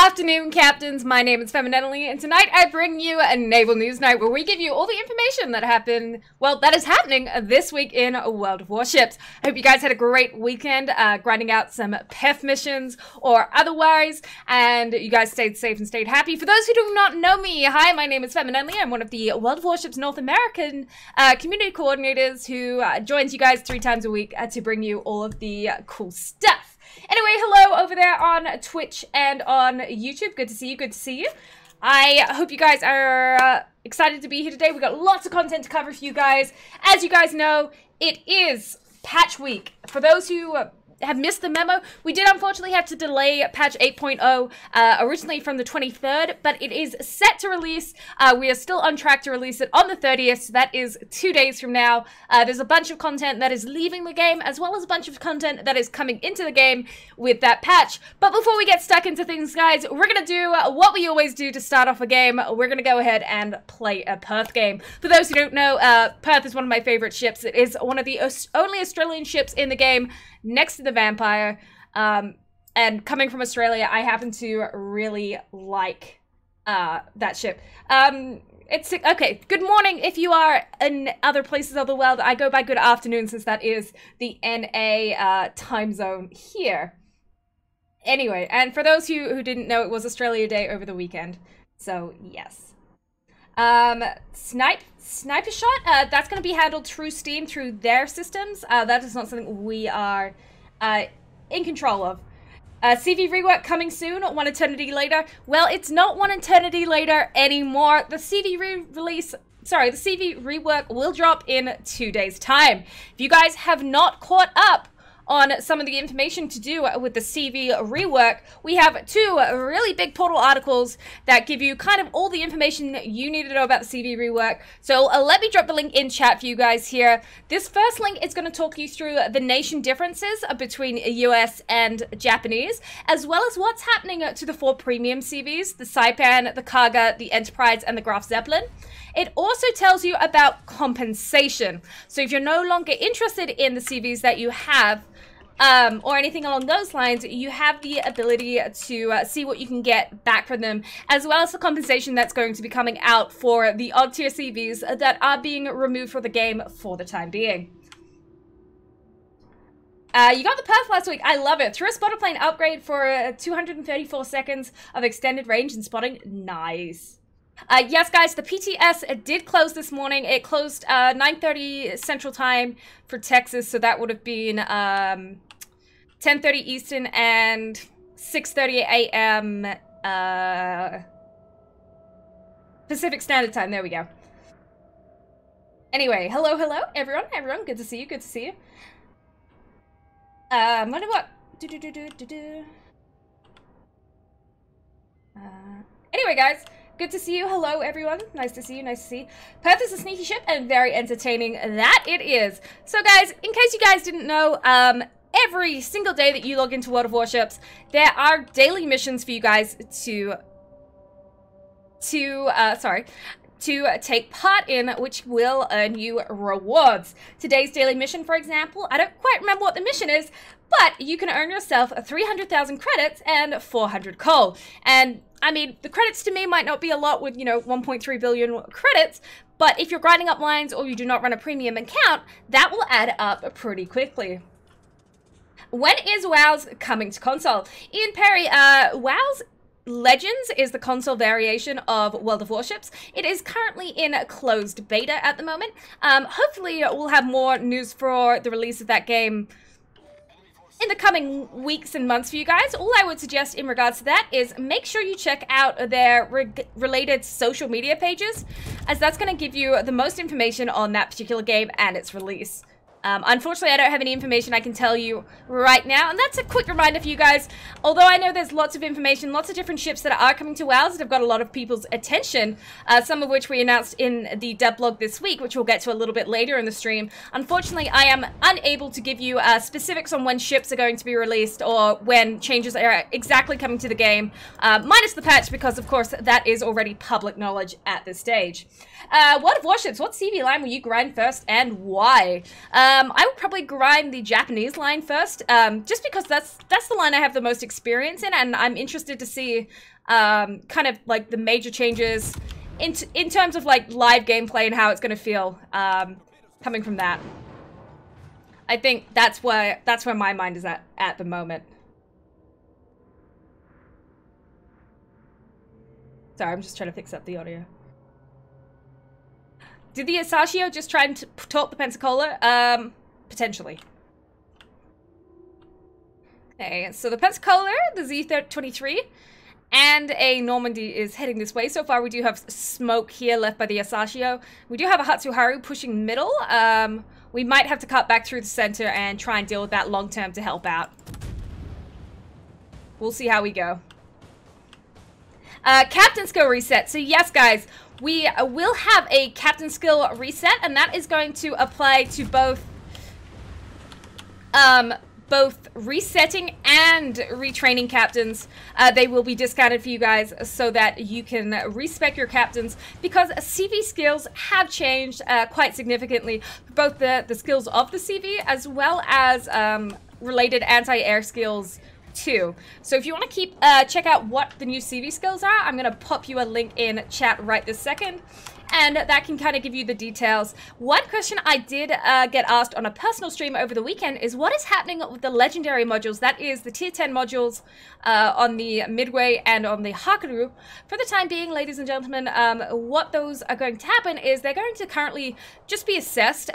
afternoon, Captains. My name is Femennenly, and tonight I bring you a Naval News Night where we give you all the information that happened, well, that is happening this week in World of Warships. I hope you guys had a great weekend grinding out some PEF missions or otherwise, and you guys stayed safe and stayed happy. For those who do not know me, hi, my name is Femennenly. I'm one of the World of Warships North American community coordinators who joins you guys 3 times a week to bring you all of the cool stuff. Anyway, hello over there on Twitch and on YouTube. Good to see you, good to see you. I hope you guys are excited to be here today. We've got lots of content to cover for you guys. As you guys know, it is patch week. For those who have missed the memo, we did unfortunately have to delay patch 8.0 originally from the 23rd, but it is set to release. We are still on track to release it on the 30th, so that is 2 days from now. There's a bunch of content that is leaving the game, as well as a bunch of content that is coming into the game with that patch. But before we get stuck into things, guys, we're going to do what we always do to start off a game. We're going to go ahead and play a Perth game. For those who don't know, Perth is one of my favorite ships. It is one of the only Australian ships in the game, next to the Vampire, and coming from Australia, I happen to really like that ship. It's okay. Good morning if you are in other places of the world. I go by good afternoon since that is the NA time zone here. Anyway, and for those who didn't know, it was Australia Day over the weekend. So yes. Sniper shot, that's going to be handled through Steam, through their systems. That is not something we are in control of. CV rework coming soon, 1 eternity later. Well, it's not 1 eternity later anymore. The CV rework will drop in 2 days' time. If you guys have not caught up on some of the information to do with the CV rework, we have 2 really big portal articles that give you kind of all the information that you need to know about the CV rework. So let me drop the link in chat for you guys here. This first link is going to talk you through the nation differences between US and Japanese, as well as what's happening to the 4 premium CVs, the Saipan, the Kaga, the Enterprise, and the Graf Zeppelin. It also tells you about compensation. So if you're no longer interested in the CVs that you have, or anything along those lines, you have the ability to see what you can get back from them, as well as the compensation that's going to be coming out for the odd tier CVs that are being removed from the game for the time being. You got the Perth last week. I love it. Through a spotter plane upgrade for 234 seconds of extended range and spotting. Nice. Yes, guys, the PTS did close this morning. It closed 9:30 Central Time for Texas, so that would have been 10:30 Eastern and 6:30 a.m. Pacific Standard Time. There we go. Anyway, hello, everyone. Good to see you. Good to see you. Wonder what? Anyway, guys. Good to see you. Hello, everyone. Nice to see you. Nice to see you. Perth is a sneaky ship and very entertaining. That it is. So, guys, in case you guys didn't know, every single day that you log into World of Warships, there are daily missions for you guys to take part in, which will earn you rewards. Today's daily mission, for example, I don't quite remember what the mission is, but you can earn yourself 300,000 credits and 400 coal. And I mean, the credits to me might not be a lot with, you know, 1.3 billion credits, but if you're grinding up lines or you do not run a premium account, that will add up pretty quickly. When is WoW's coming to console? Ian Perry, WoW's Legends is the console variation of World of Warships. It is currently in closed beta at the moment. Hopefully we'll have more news for the release of that game in the coming weeks and months for you guys. All I would suggest in regards to that is make sure you check out their related social media pages, as that's going to give you the most information on that particular game and its release. Unfortunately, I don't have any information I can tell you right now, and that's a quick reminder for you guys. Although I know there's lots of information, lots of different ships that are coming to WoW that have got a lot of people's attention, some of which we announced in the dev blog this week, which we'll get to a little bit later in the stream. Unfortunately, I am unable to give you specifics on when ships are going to be released or when changes are exactly coming to the game, minus the patch, because of course that is already public knowledge at this stage. World of Warships, what CV line will you grind first and why? I would probably grind the Japanese line first, just because that's the line I have the most experience in, and I'm interested to see kind of like the major changes in terms of like live gameplay and how it's going to feel coming from that. I think that's where my mind is at the moment. Sorry, I'm just trying to fix up the audio. Did the Asashio just try and talk the Pensacola? Potentially. Okay, so the Pensacola, the Z-23, and a Normandy is heading this way. So far, we do have smoke here left by the Asashio. We do have a Hatsuharu pushing middle. We might have to cut back through the center and try and deal with that long term to help out. We'll see how we go. Captain skill reset. So yes, guys, we will have a captain skill reset, and that is going to apply to both resetting and retraining captains. They will be discounted for you guys so that you can respec your captains, because CV skills have changed quite significantly, both the skills of the CV as well as related anti-air skills too. So if you want to check out what the new CV skills are, I'm going to pop you a link in chat right this second, and that can kind of give you the details. One question I did get asked on a personal stream over the weekend is what is happening with the legendary modules, that is the tier 10 modules on the Midway and on the Hakaru. For the time being, ladies and gentlemen, what those are going to happen is they're going to currently just be assessed.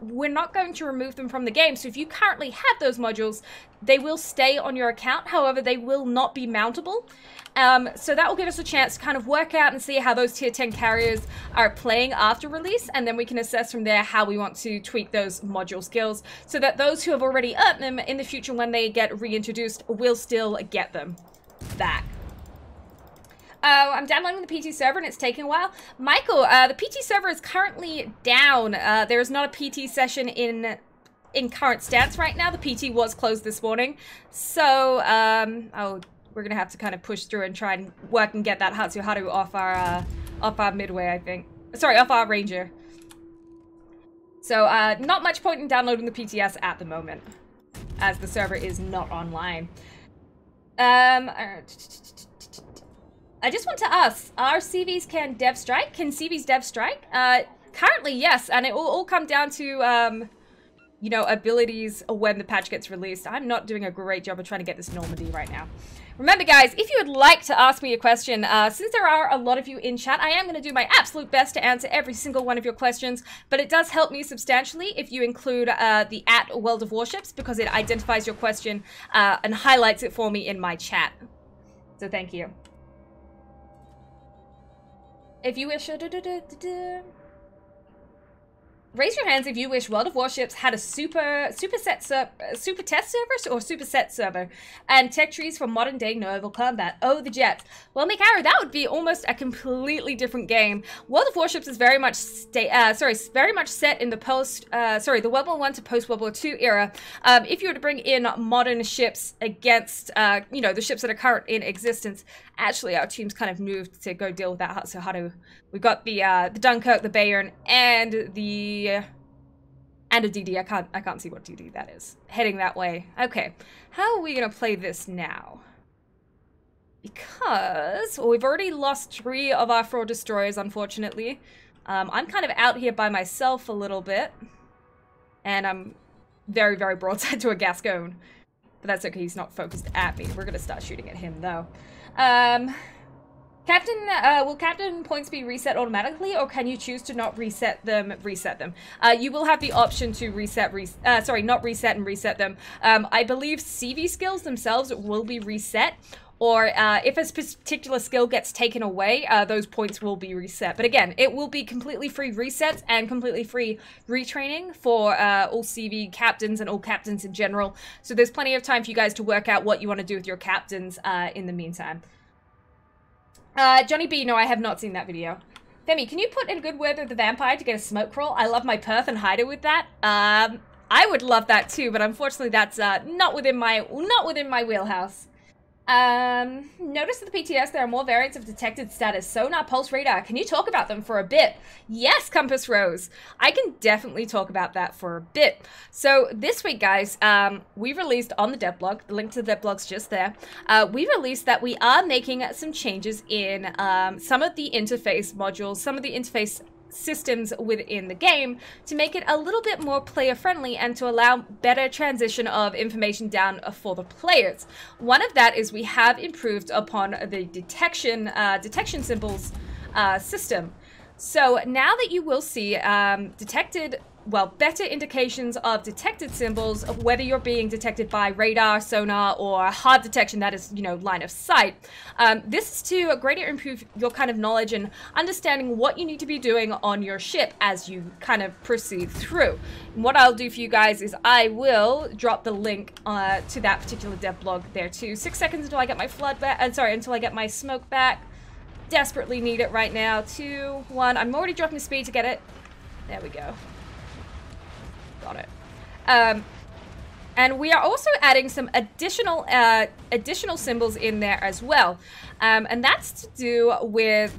We're not going to remove them from the game, so if you currently have those modules, they will stay on your account. However, they will not be mountable. So that will give us a chance to kind of work out and see how those tier 10 carriers are playing after release, and then we can assess from there how we want to tweak those module skills so that those who have already earned them in the future when they get reintroduced will still get them back. I'm downloading the PT server and it's taking a while. Michael, the PT server is currently down. There is not a PT session in current stance right now. The PT was closed this morning. So, we're gonna have to kind of push through and try and work and get that Hatsuharu off our Midway, I think. Sorry, off our Ranger. So, not much point in downloading the PTS at the moment, as the server is not online. I just want to ask, are CVs can dev strike? Can CVs dev strike? Currently, yes, and it will all come down to, you know, abilities when the patch gets released. I'm not doing a great job of trying to get this Normandy right now. Remember, guys, if you would like to ask me a question, since there are a lot of you in chat, I am going to do my absolute best to answer every single one of your questions, but it does help me substantially if you include the @World of Warships, because it identifies your question and highlights it for me in my chat. So thank you. If you wish... Raise your hands if you wish World of Warships had a super test server or superset server and tech trees for modern day naval combat. Oh, the jets. Well, Mikara, that would be almost a completely different game. World of Warships is very much very much set in the the World War I to post World War II era. If you were to bring in modern ships against you know, the ships that are current in existence, actually our team's kind of moved to go deal with that Hatsuharu. We've got the Dunkirk, the Bayern, and a DD. I can't see what DD that is. Heading that way. Okay, how are we gonna play this now? Because, well, we've already lost 3 of our 4 destroyers, unfortunately. I'm kind of out here by myself a little bit, and I'm very, very broadside to a Gascon. But that's okay, he's not focused at me. We're gonna start shooting at him, though. Captain, will captain points be reset automatically, or can you choose to not reset them? You will have the option to not reset and reset them. I believe CV skills themselves will be reset, or if a particular skill gets taken away, those points will be reset. But again, it will be completely free resets and completely free retraining for all CV captains and all captains in general. So there's plenty of time for you guys to work out what you want to do with your captains in the meantime. Johnny B, no, I have not seen that video. Femi, can you put in good word with the vampire to get a smoke crawl? I love my Perth and Hider with that. I would love that too, but unfortunately that's not within my wheelhouse. Notice that the PTS there are more variants of detected status. Sonar, pulse radar. Can you talk about them for a bit? Yes, Compass Rose. I can definitely talk about that for a bit. So this week, guys, we released on the dev blog, the link to the dev blog's just there, we released that we are making some changes in some of the interface modules, some of the interface systems within the game to make it a little bit more player friendly and to allow better transition of information down for the players. One of that is we have improved upon the detection symbols system. So now that you will see better indications of detected symbols, of whether you're being detected by radar, sonar, or hard detection, that is, line of sight. This is to greatly improve your kind of knowledge and understanding what you need to be doing on your ship as you kind of proceed through. And what I'll do for you guys is I will drop the link to that particular dev blog there too. 6 seconds until I get my flood back, until I get my smoke back. Desperately need it right now. 2, 1, I'm already dropping the speed to get it. There we go. Got it. And we are also adding some additional symbols in there as well. And that's to do with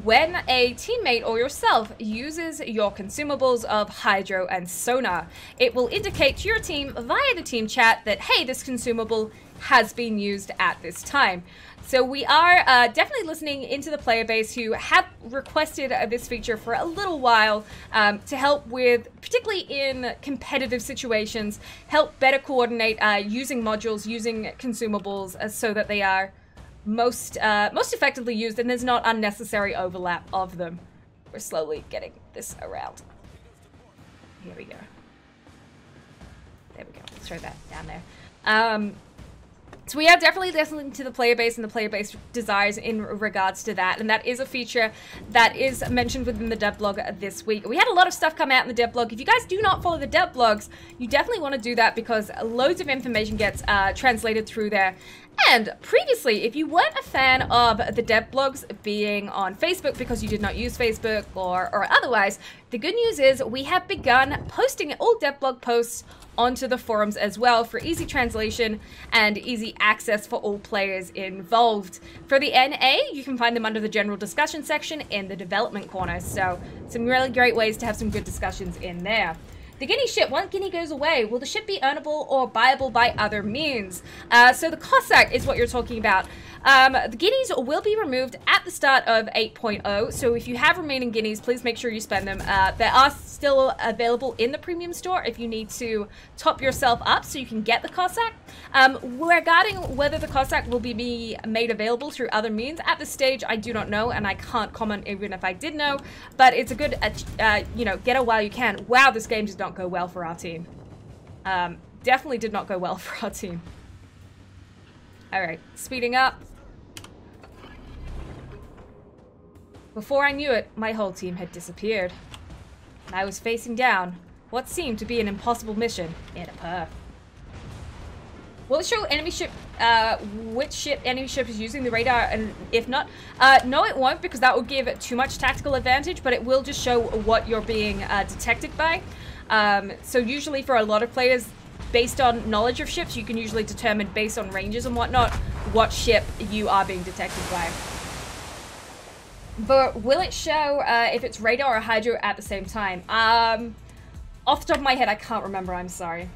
when a teammate or yourself uses your consumables of hydro and sonar. It will indicate to your team via the team chat that, hey, this consumable has been used at this time. So we are definitely listening into the player base who have requested this feature for a little while to help with, particularly in competitive situations, help better coordinate using modules, using consumables so that they are most effectively used and there's not unnecessary overlap of them. We're slowly getting this around. Here we go. There we go. Let's throw that down there. So we are definitely listening to the player base and the player base desires in regards to that. And that is a feature that is mentioned within the dev blog this week. We had a lot of stuff come out in the dev blog. If you guys do not follow the dev blogs, you definitely want to do that because loads of information gets translated through there. And previously, if you weren't a fan of the dev blogs being on Facebook because you did not use Facebook or otherwise, the good news is we have begun posting all dev blog posts onto the forums as well for easy translation and easy access for all players involved. For the NA, you can find them under the general discussion section in the development corner. So some really great ways to have some good discussions in there. The Guinea ship, once Guinea goes away, will the ship be earnable or buyable by other means? So the Cossack is what you're talking about. The Guineas will be removed at the start of 8.0, so if you have remaining Guineas, please make sure you spend them. They are still available in the premium store if you need to top yourself up so you can get the Cossack. Regarding whether the Cossack will be made available through other means, at this stage I do not know and I can't comment even if I did know, but it's a good, get it while you can. Wow, this game does not go well for our team. Definitely did not go well for our team. Alright, speeding up. Before I knew it, my whole team had disappeared. And I was facing down what seemed to be an impossible mission in a perf. Will it show enemy ship, which enemy ship is using the radar, and if not? No, it won't, because that will give it too much tactical advantage, but it will just show what you're being detected by. So usually for a lot of players, based on knowledge of ships, you can usually determine, based on ranges and whatnot, what ship you are being detected by. But will it show if it's radar or hydro at the same time? Off the top of my head, I can't remember, I'm sorry.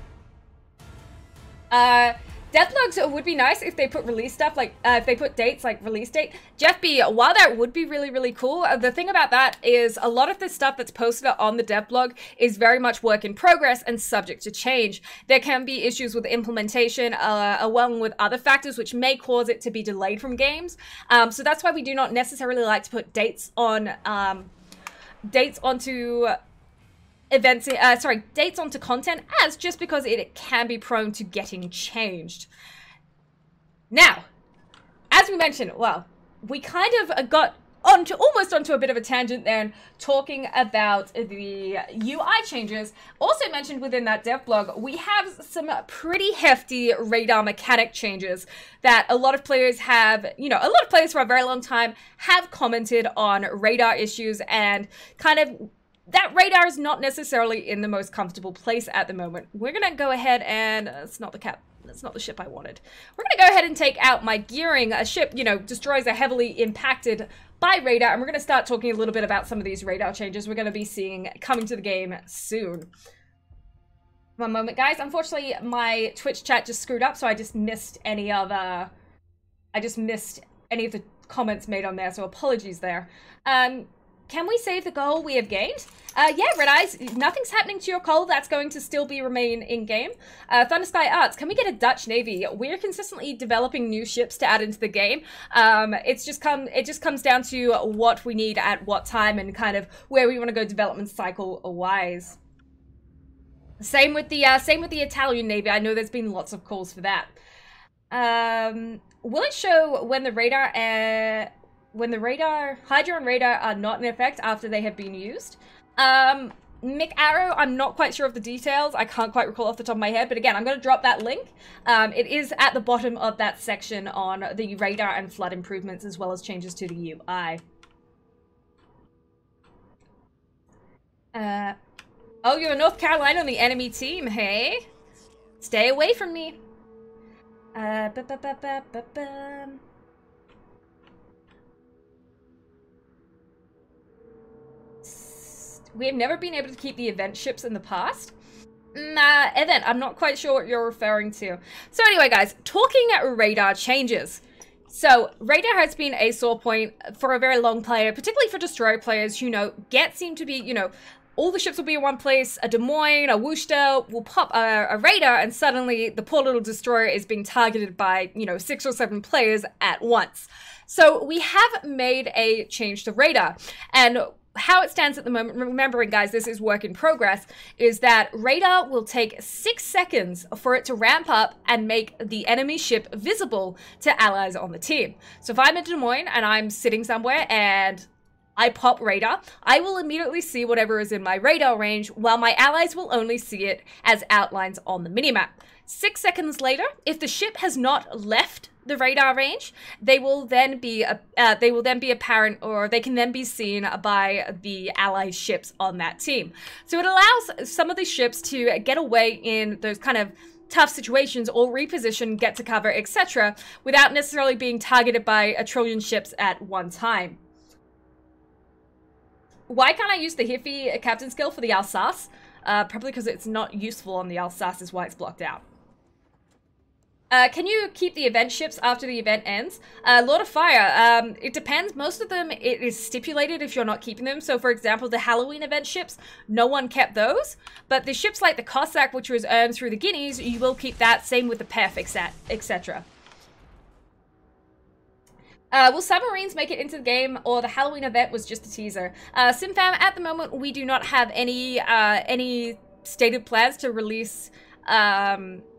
Deathlogs would be nice if they put release stuff, like if they put dates, like release date. Jeff B, while that would be really, really cool, the thing about that is a lot of the stuff that's posted on the dev blog is very much work in progress and subject to change. There can be issues with implementation along with other factors which may cause it to be delayed from games. So that's why we do not necessarily like to put dates on dates onto events, dates onto content, as just because it can be prone to getting changed. Now, as we mentioned, well, we kind of got almost onto a bit of a tangent there and talking about the UI changes. Also mentioned within that dev blog, we have some pretty hefty radar mechanic changes that a lot of players have, a lot of players for a very long time have commented on radar issues and kind of that radar is not necessarily in the most comfortable place at the moment. We're going to go ahead and, it's not the cap, That's not the ship I wanted. We're going to go ahead and take out my gearing. A ship, you know, destroys are heavily impacted by radar, and we're going to start talking a little bit about some of these radar changes we're going to be seeing coming to the game soon. One moment, guys. Unfortunately, my Twitch chat just screwed up, so I just missed any of the comments made on there, so apologies there. Can we save the goal we have gained? Yeah, Red Eyes, nothing's happening to your coal. That's going to still remain in-game. Thunder Sky Arts, can we get a Dutch Navy? We're consistently developing new ships to add into the game. It just comes down to what we need at what time and kind of where we want to go development cycle-wise. Same with the Italian Navy. I know there's been lots of calls for that. Will it show when the Hydra and radar are not in effect after they have been used? Mick Arrow, I'm not quite sure of the details. I can't quite recall off the top of my head, but again, I'm going to drop that link. It is at the bottom of that section on the radar and flood improvements, as well as changes to the UI. Oh, you're in North Carolina on the enemy team, hey? Stay away from me. We have never been able to keep the event ships in the past. Nah, event, I'm not quite sure what you're referring to. So anyway, guys, talking radar changes. So, radar has been a sore point for a very long player, particularly for destroyer players who, seem to be, all the ships will be in one place. A Des Moines, a Worcester will pop a radar, and suddenly the poor little destroyer is being targeted by, 6 or 7 players at once. So we have made a change to radar, and how it stands at the moment, remembering, guys, this is work in progress, is that radar will take 6 seconds for it to ramp up and make the enemy ship visible to allies on the team. So if I'm in Des Moines and I'm sitting somewhere and I pop radar, I will immediately see whatever is in my radar range, while my allies will only see it as outlines on the minimap. 6 seconds later, if the ship has not left the radar range, they will then be apparent, or they can then be seen by the allied ships on that team. So it allows some of these ships to get away in those kind of tough situations, or reposition, get to cover, etc., without necessarily being targeted by a trillion ships at one time. Why can't I use the Hiffy captain skill for the Alsace? Probably because it's not useful on the Alsace is why it's blocked out. Can you keep the event ships after the event ends? Lord of Fire, it depends. Most of them, it is stipulated if you're not keeping them. So, for example, the Halloween event ships, no one kept those. But the ships like the Cossack, which was earned through the Guineas, you will keep that. Same with the Perfect, etc. Will submarines make it into the game, or the Halloween event was just a teaser? Simfam, at the moment, we do not have any stated plans to release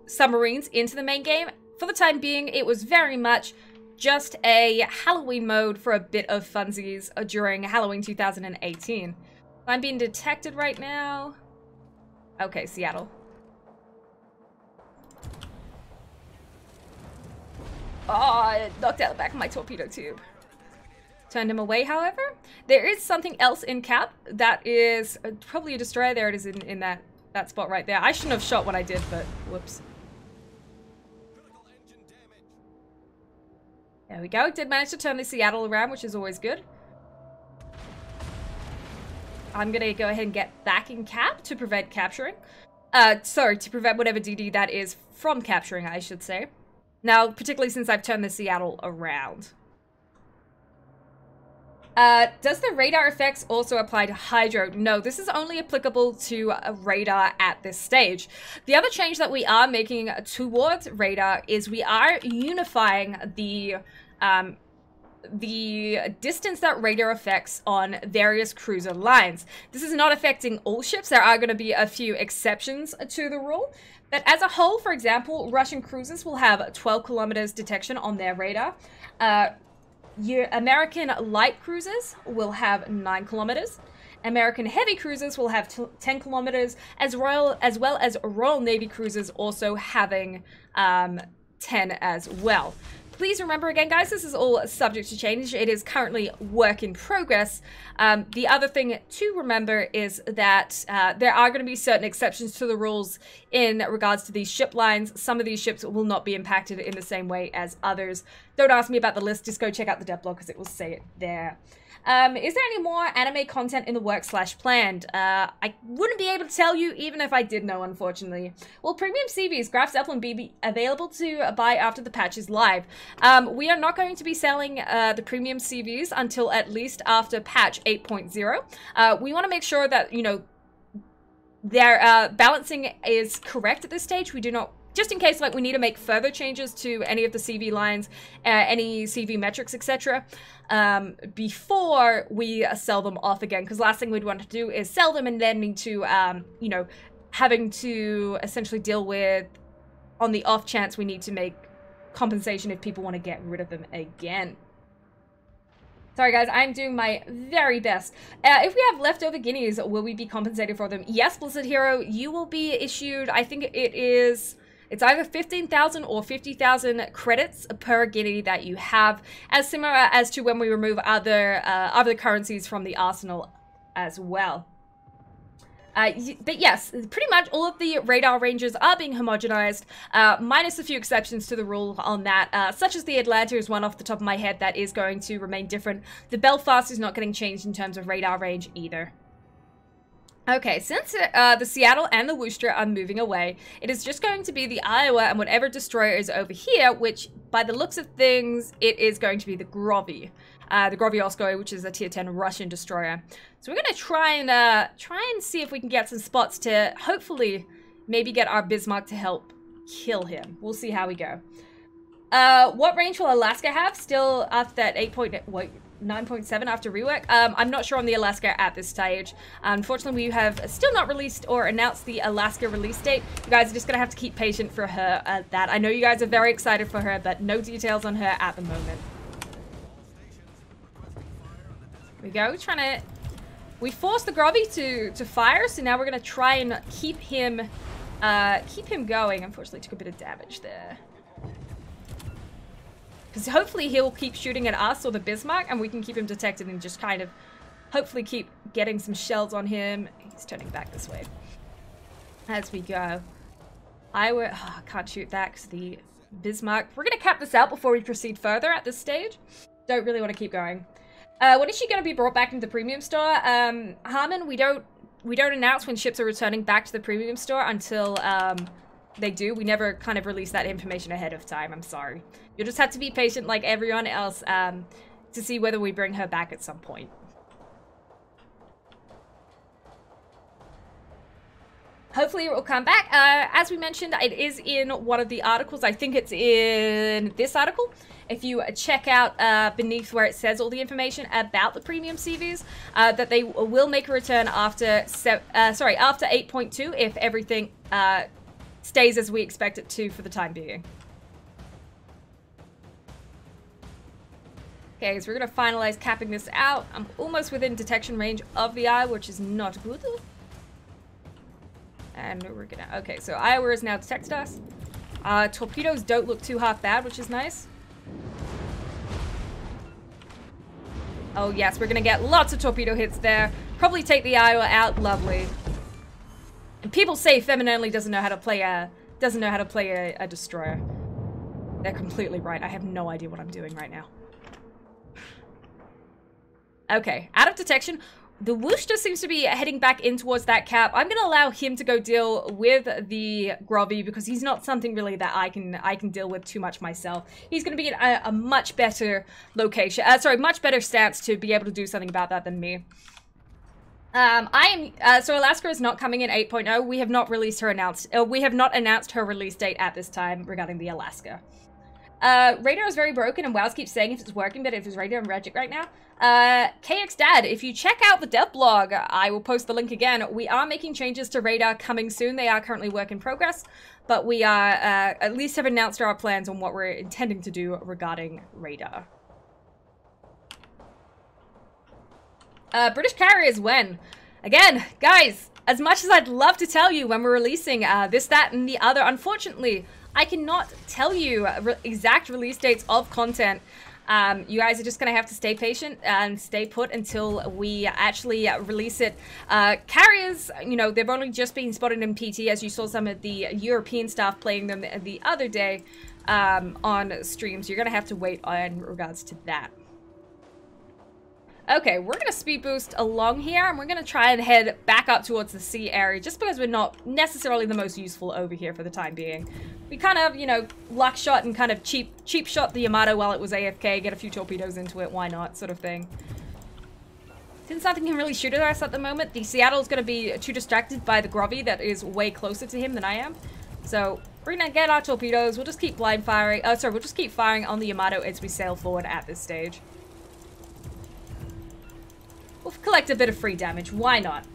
submarines into the main game. For the time being, it was very much just a Halloween mode for a bit of funsies during Halloween 2018. I'm being detected right now. Okay, Seattle. Oh, I knocked out the back of my torpedo tube. Turned him away, however. There is something else in cap that is probably a destroyer. There it is in that spot right there. I shouldn't have shot what I did, but whoops. There we go. Did manage to turn the Seattle around, which is always good. I'm going to go ahead and get back in cap to prevent capturing. Sorry, to prevent whatever DD that is from capturing, I should say. Now, particularly since I've turned the Seattle around. Does the radar effects also apply to Hydro? No, this is only applicable to a radar at this stage. The other change that we are making towards radar is we are unifying the distance that radar affects on various cruiser lines. This is not affecting all ships. There are going to be a few exceptions to the rule. But as a whole, for example, Russian cruisers will have 12 kilometers detection on their radar. Your American light cruisers will have 9 kilometers. American heavy cruisers will have 10 kilometers, as well as Royal Navy cruisers also having 10 as well. Please remember again, guys, this is all subject to change. It is currently work in progress. The other thing to remember is that there are going to be certain exceptions to the rules in regards to these ship lines. Some of these ships will not be impacted in the same way as others. Don't ask me about the list, just go check out the dev blog because it will say it there. Is there any more anime content in the work/planned? I wouldn't be able to tell you even if I did know, unfortunately. Will premium CVs, Graf Zeppelin be available to buy after the patch is live? We are not going to be selling the premium CVs until at least after patch 8.0. We want to make sure that, you know, their balancing is correct at this stage. We do not, just in case like we need to make further changes to any of the CV lines, any CV metrics, etc. Before we sell them off again, because last thing we'd want to do is sell them and then need to, you know, having to essentially deal with, on the off chance we need to make compensation if people want to get rid of them again. Sorry guys, I'm doing my very best. If we have leftover guineas, will we be compensated for them? Yes, Blizzard Hero, you will be issued, I think it's either 15,000 or 50,000 credits per guinea that you have, as similar as to when we remove other currencies from the arsenal as well. But yes, pretty much all of the radar ranges are being homogenized, minus a few exceptions to the rule on that, such as the Atlanta is one off the top of my head that is going to remain different. The Belfast is not getting changed in terms of radar range either. Okay, since the Seattle and the Worcester are moving away, it is just going to be the Iowa and whatever destroyer is over here, which, by the looks of things, it is going to be the Grovy. The Grovy-Oskoy, which is a tier 10 Russian destroyer. So we're going to try and see if we can get some spots to hopefully maybe get our Bismarck to help kill him. We'll see how we go. What range will Alaska have? Still after that 9.7 after rework? I'm not sure on the Alaska at this stage. Unfortunately, we have still not released or announced the Alaska release date. You guys are just going to have to keep patient for her at that. I know you guys are very excited for her, but no details on her at the moment. We go, we forced the Grobby to fire, so now we're gonna try and keep him going. Unfortunately, took a bit of damage there. Because hopefully he'll keep shooting at us or the Bismarck, and we can keep him detected and just kind of hopefully keep getting some shells on him. He's turning back this way. As we go. I can't shoot that because the Bismarck. We're gonna cap this out before we proceed further at this stage. Don't really want to keep going. When is she going to be brought back into the premium store? Harmon, we don't announce when ships are returning back to the premium store until they do. We never kind of release that information ahead of time. I'm sorry. You'll just have to be patient like everyone else to see whether we bring her back at some point. Hopefully it will come back. As we mentioned, it is in one of the articles. I think it's in this article. If you check out beneath where it says all the information about the premium CVs, that they will make a return after 8.2 if everything stays as we expect it to for the time being. Okay, so we're going to finalize capping this out. I'm almost within detection range of the eye, which is not good. And we're gonna, okay, so Iowa has now detected us. Torpedoes don't look too half bad, which is nice. Oh yes, we're gonna get lots of torpedo hits there. Probably take the Iowa out, lovely. And people say Femennenly doesn't know how to play a destroyer. They're completely right. I have no idea what I'm doing right now. Okay, out of detection. The Worcester seems to be heading back in towards that cap. I'm going to allow him to go deal with the Grovy because he's not something really that I can deal with too much myself. He's going to be in a much better location. Much better stance to be able to do something about that than me. So Alaska is not coming in 8.0. We have not released her we have not announced her release date at this time regarding the Alaska. Radar is very broken and WoWs keeps saying if it's working, but if it's radar and Regic right now. KX Dad, if you check out the dev blog, I will post the link again. We are making changes to radar coming soon. They are currently work in progress, but we are, at least have announced our plans on what we're intending to do regarding radar. British carriers when? Again, guys, as much as I'd love to tell you when we're releasing this, that, and the other, unfortunately, I cannot tell you exact release dates of content. You guys are just going to have to stay patient and stay put until we actually release it. Carriers, you know, they've only just been spotted in PT, as you saw some of the European staff playing them the other day on streams. You're going to have to wait in regards to that. Okay, we're going to speed boost along here, and we're going to try and head back up towards the sea area, just because we're not necessarily the most useful over here for the time being. We kind of, you know, luck shot and kind of cheap shot the Yamato while it was AFK, get a few torpedoes into it, why not, sort of thing. Since nothing can really shoot at us at the moment, the Seattle's going to be too distracted by the Grovy that is way closer to him than I am. So we're going to get our torpedoes, we'll just keep blind firing, we'll just keep firing on the Yamato as we sail forward at this stage. We'll collect a bit of free damage. Why not?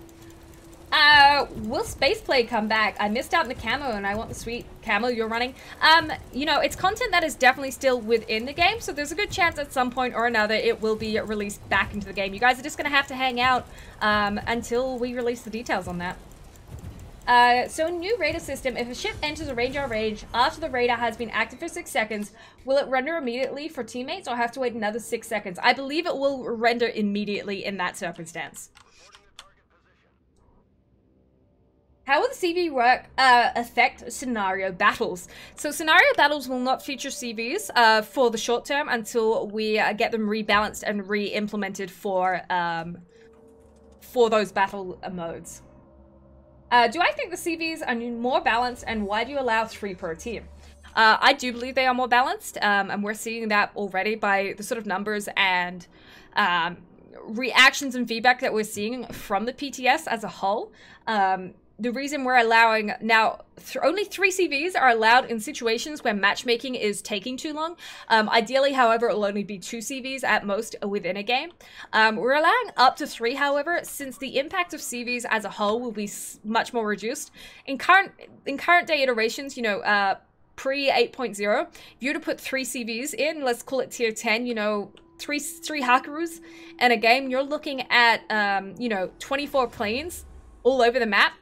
Will Spaceplay come back? I missed out on the camo and I want the sweet camo you're running. You know, it's content that is definitely still within the game, so there's a good chance at some point or another it will be released back into the game. You guys are just going to have to hang out until we release the details on that. So a new radar system, if a ship enters a radar range after the radar has been active for 6 seconds, will it render immediately for teammates or have to wait another 6 seconds? I believe it will render immediately in that circumstance. How will the CV work affect scenario battles? So scenario battles will not feature CVs for the short term until we get them rebalanced and re-implemented for those battle modes. Do I think the CVs are more balanced, and why do you allow 3 per team? I do believe they are more balanced, and we're seeing that already by the sort of numbers and reactions and feedback that we're seeing from the PTS as a whole. The reason we're allowing now only 3 CVs are allowed in situations where matchmaking is taking too long. Ideally, however, it will only be 2 CVs at most within a game. We're allowing up to 3, however, since the impact of CVs as a whole will be much more reduced. In current day iterations, you know, pre 8.0, if you were to put 3 CVs in, let's call it tier 10, you know, three Hakurus in a game, you're looking at, you know, 24 planes all over the map.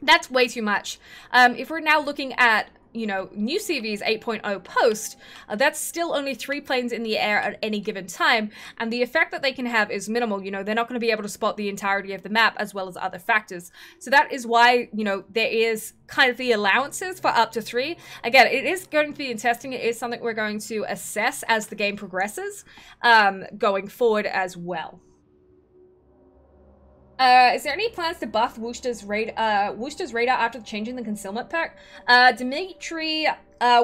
That's way too much. If we're now looking at, you know, new CV's 8.0 post, that's still only 3 planes in the air at any given time, and the effect that they can have is minimal. You know, they're not going to be able to spot the entirety of the map as well as other factors. So that is why, you know, there is kind of the allowances for up to 3. Again, it is going to be in testing. It is something we're going to assess as the game progresses, going forward as well. Is there any plans to buff Worcester's radar after changing the concealment perk? Dimitri,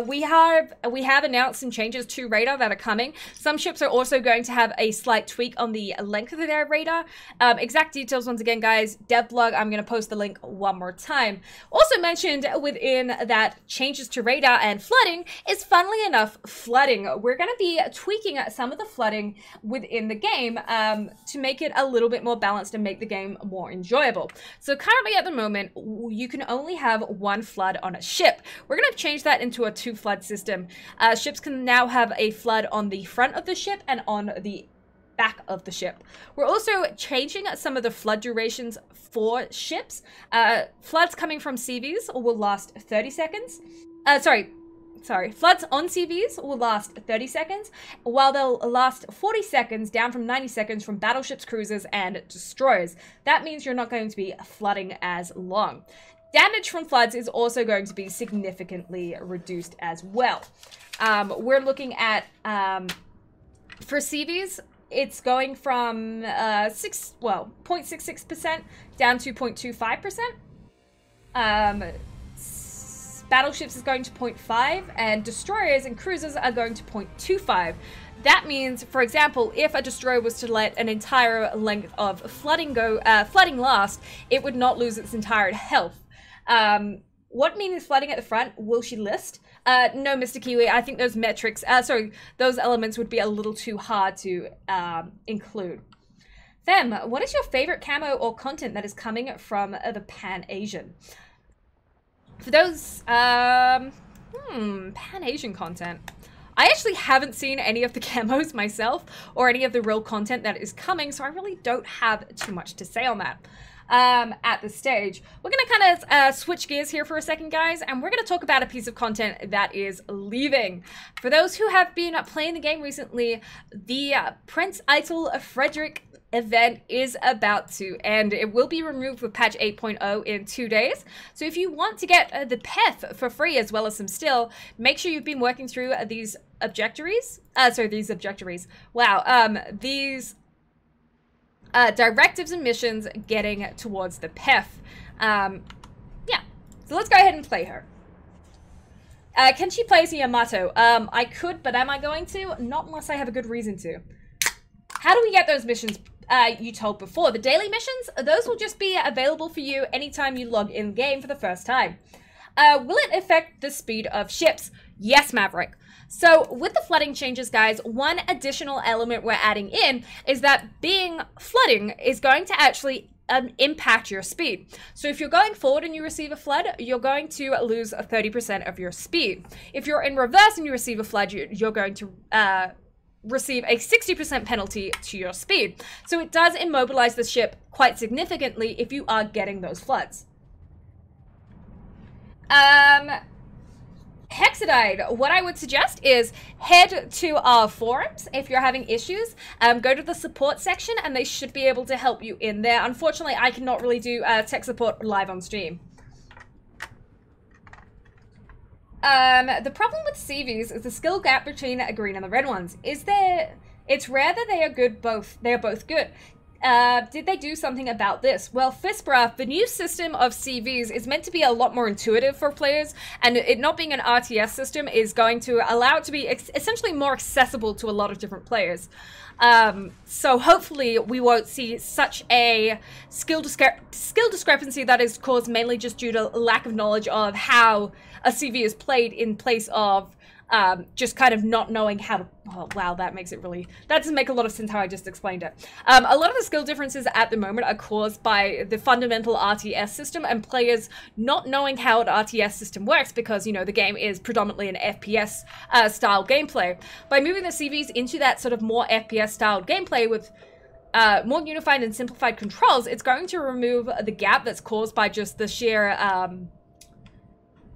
we have announced some changes to radar that are coming. Some ships are also going to have a slight tweak on the length of their radar. Exact details, once again, guys, devlog, I'm going to post the link one more time. Also mentioned within that changes to radar and flooding is, funnily enough, flooding. We're going to be tweaking some of the flooding within the game to make it a little bit more balanced and make the game more enjoyable. So currently at the moment, you can only have 1 flood on a ship. We're going to change that into a 2 flood system. Ships can now have a flood on the front of the ship and on the back of the ship. We're also changing some of the flood durations for ships. Floods coming from CVs will last 30 seconds. Floods on CVs will last 30 seconds, while they'll last 40 seconds, down from 90 seconds from battleships, cruisers, and destroyers. That means you're not going to be flooding as long. Damage from floods is also going to be significantly reduced as well. We're looking at, for CVs, it's going from 0.66% down to 0.25%. Battleships is going to 0.5, and destroyers and cruisers are going to 0.25. That means, for example, if a destroyer was to let an entire length of flooding last, it would not lose its entire health. What means flooding at the front? Will she list? No, Mr. Kiwi, I think those metrics, those elements would be a little too hard to include. Fem, what is your favorite camo or content that is coming from the Pan-Asian? For those, Pan-Asian content. I actually haven't seen any of the camos myself or any of the real content that is coming, so I really don't have too much to say on that. at this stage. We're going to kind of switch gears here for a second, guys, and we're going to talk about a piece of content that is leaving. For those who have been playing the game recently, the Prince Eitel Frederick event is about to end. It will be removed with patch 8.0 in 2 days. So if you want to get the PEF for free as well as some steel, make sure you've been working through these objectories. Wow. These directives and missions getting towards the PEF. Yeah. So let's go ahead and play her. Can she play as Yamato? I could, but am I going to? Not unless I have a good reason to. How do we get those missions you told before? The daily missions? Those will just be available for you anytime you log in game for the first time. Will it affect the speed of ships? Yes, Maverick. So with the flooding changes, guys, one additional element we're adding in is that flooding is going to actually impact your speed. So if you're going forward and you receive a flood, you're going to lose 30% of your speed. If you're in reverse and you receive a flood, you're going to receive a 60% penalty to your speed. So it does immobilize the ship quite significantly if you are getting those floods. Hexadide, what I would suggest is head to our forums if you're having issues. Go to the support section and they should be able to help you in there. Unfortunately, I cannot really do tech support live on stream. The problem with CVs is the skill gap between the green and the red ones. It's rare that they are both good. Did they do something about this? Well, Fispra, the new system of CVs is meant to be a lot more intuitive for players, and it not being an RTS system is going to allow it to be essentially more accessible to a lot of different players. So hopefully we won't see such a skill discrepancy that is caused mainly just due to lack of knowledge of how a CV is played in place of just kind of not knowing how to, oh, wow, that doesn't make a lot of sense how I just explained it. A lot of the skill differences at the moment are caused by the fundamental RTS system and players not knowing how an RTS system works because, you know, the game is predominantly an FPS style gameplay. By moving the CVs into that sort of more FPS style gameplay with more unified and simplified controls, it's going to remove the gap that's caused by just the sheer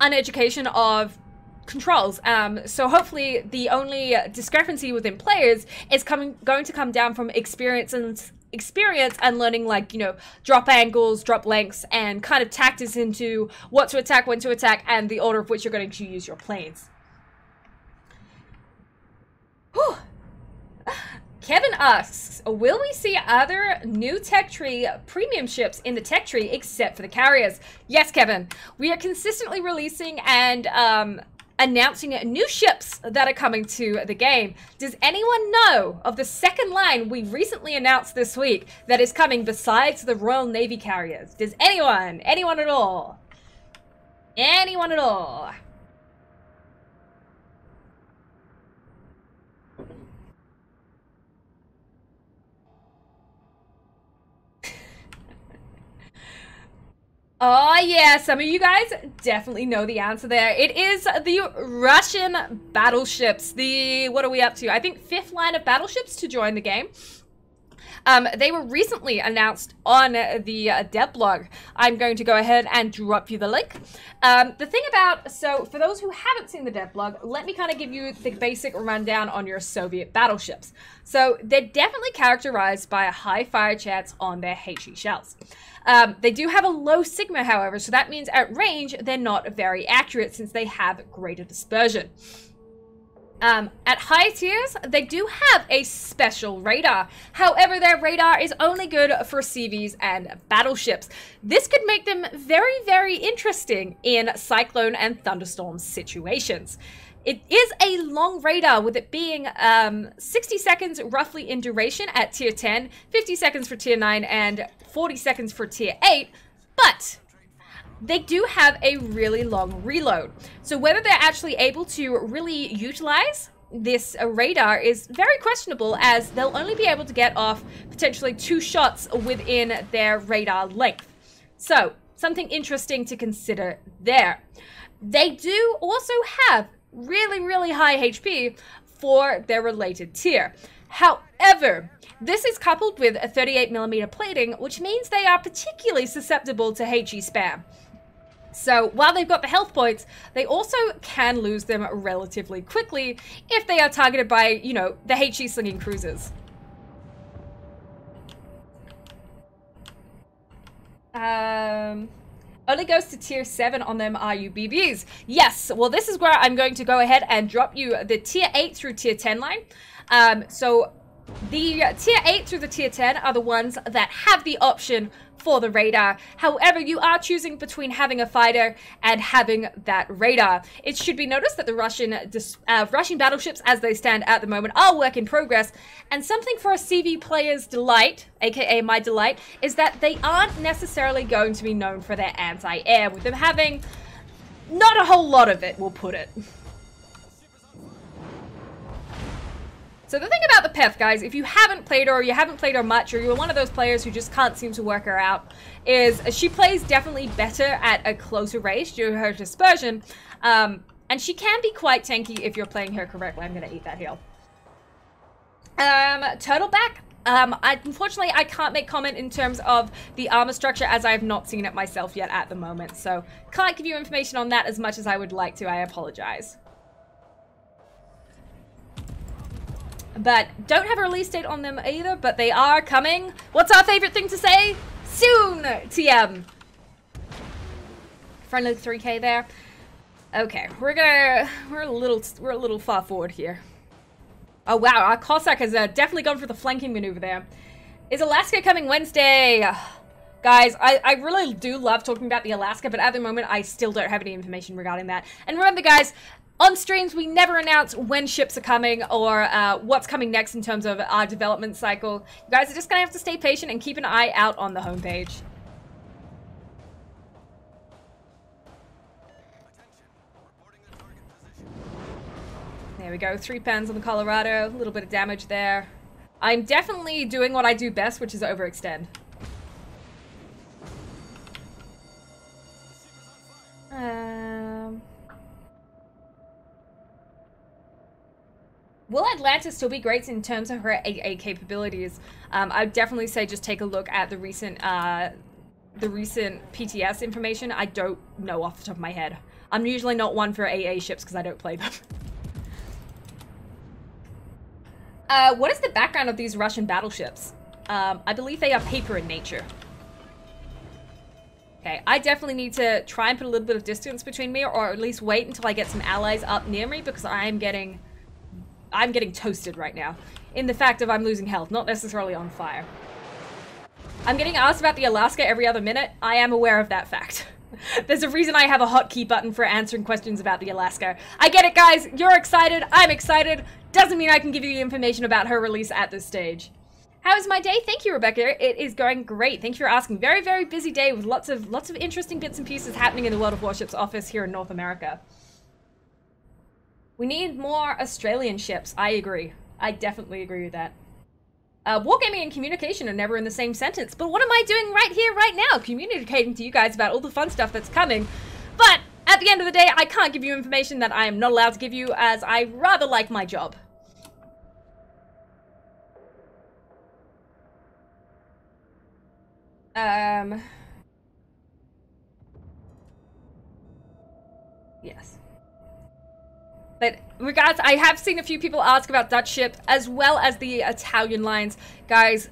uneducation of controls. So hopefully the only discrepancy within players is going to come down from experience and learning, like, you know, drop angles, drop lengths, and kind of tactics into what to attack, when to attack, and the order of which you're going to use your planes. Whew. Kevin asks, will we see other new tech tree premium ships in the tech tree except for the carriers? Yes, Kevin. We are consistently releasing and announcing new ships that are coming to the game. Does anyone know of the second line we recently announced this week that is coming besides the Royal Navy carriers? Does anyone at all? Anyone at all? Oh yeah, some of you guys definitely know the answer there. It is the Russian battleships. What are we up to? I think 5th line of battleships to join the game. They were recently announced on the dev blog. I'm going to go ahead and drop you the link. The thing about, so for those who haven't seen the dev blog, let me kind of give you the basic rundown on your Soviet battleships. So they're definitely characterized by a high fire chance on their HE shells. They do have a low sigma, however, so that means at range, they're not very accurate since they have greater dispersion. At high tiers, they do have a special radar. However, their radar is only good for CVs and battleships. This could make them very, very interesting in cyclone and thunderstorm situations. It is a long radar, with it being 60 seconds roughly in duration at tier 10, 50 seconds for tier 9, and 40 seconds for tier 8, but they do have a really long reload. So whether they're actually able to really utilize this radar is very questionable, as they'll only be able to get off potentially 2 shots within their radar length. So something interesting to consider there. They do also have really, really high HP for their related tier. However, this is coupled with a 38mm plating, which means they are particularly susceptible to HE spam. So while they've got the health points, they also can lose them relatively quickly if they are targeted by, you know, the HE slinging cruisers. Only goes to tier 7 on them RUBBs. Yes, well this is where I'm going to go ahead and drop you the tier 8 through tier 10 line. So the tier 8 through the tier 10 are the ones that have the option for the radar. However, you are choosing between having a fighter and having that radar. It should be noticed that the Russian battleships as they stand at the moment are work in progress, and something for a CV player's delight, aka my delight, is that they aren't necessarily going to be known for their anti-air, with them having not a whole lot of it, we'll put it. So the thing about the Pef, guys, if you haven't played her or you haven't played her much, or you're one of those players who just can't seem to work her out, is she plays definitely better at a closer range due to her dispersion, and she can be quite tanky if you're playing her correctly. I'm going to eat that heal. Turtleback. Unfortunately, I can't make comment in terms of the armor structure as I have not seen it myself yet at the moment, so can't give you information on that as much as I would like to. I apologize. But don't have a release date on them either, but they are coming. What's our favorite thing to say? Soon, TM. Friendly 3K there. Okay, we're a little far forward here. Oh wow, our Cossack has definitely gone for the flanking maneuver there. Is Alaska coming Wednesday? Guys, I really do love talking about the Alaska, but at the moment I still don't have any information regarding that. And remember, guys, on streams, we never announce when ships are coming or what's coming next in terms of our development cycle. You guys are just going to have to stay patient and keep an eye out on the homepage. There we go, 3 pens on the Colorado, a little bit of damage there. I'm definitely doing what I do best, which is overextend. Will Atlantis still be great in terms of her AA capabilities? I'd definitely say just take a look at the recent PTS information. I don't know off the top of my head. I'm usually not one for AA ships because I don't play them. What is the background of these Russian battleships? I believe they are paper in nature. Okay, I definitely need to try and put a little bit of distance between me, or at least wait until I get some allies up near me, because I'm getting toasted right now. In the fact of I'm losing health, not necessarily on fire. I'm getting asked about the Alaska every other minute. I am aware of that fact. There's a reason I have a hotkey button for answering questions about the Alaska. I get it, guys. You're excited. I'm excited. Doesn't mean I can give you the information about her release at this stage. How is my day? Thank you, Rebecca. It is going great. Thank you for asking. Very, very busy day with lots of interesting bits and pieces happening in the World of Warships office here in North America. We need more Australian ships. I agree. I definitely agree with that. Wargaming and communication are never in the same sentence, but what am I doing right here, right now? Communicating to you guys about all the fun stuff that's coming. But at the end of the day, I can't give you information that I am not allowed to give you, as I rather like my job. Yes. But regards, I have seen a few people ask about Dutch ship as well as the Italian lines. Guys,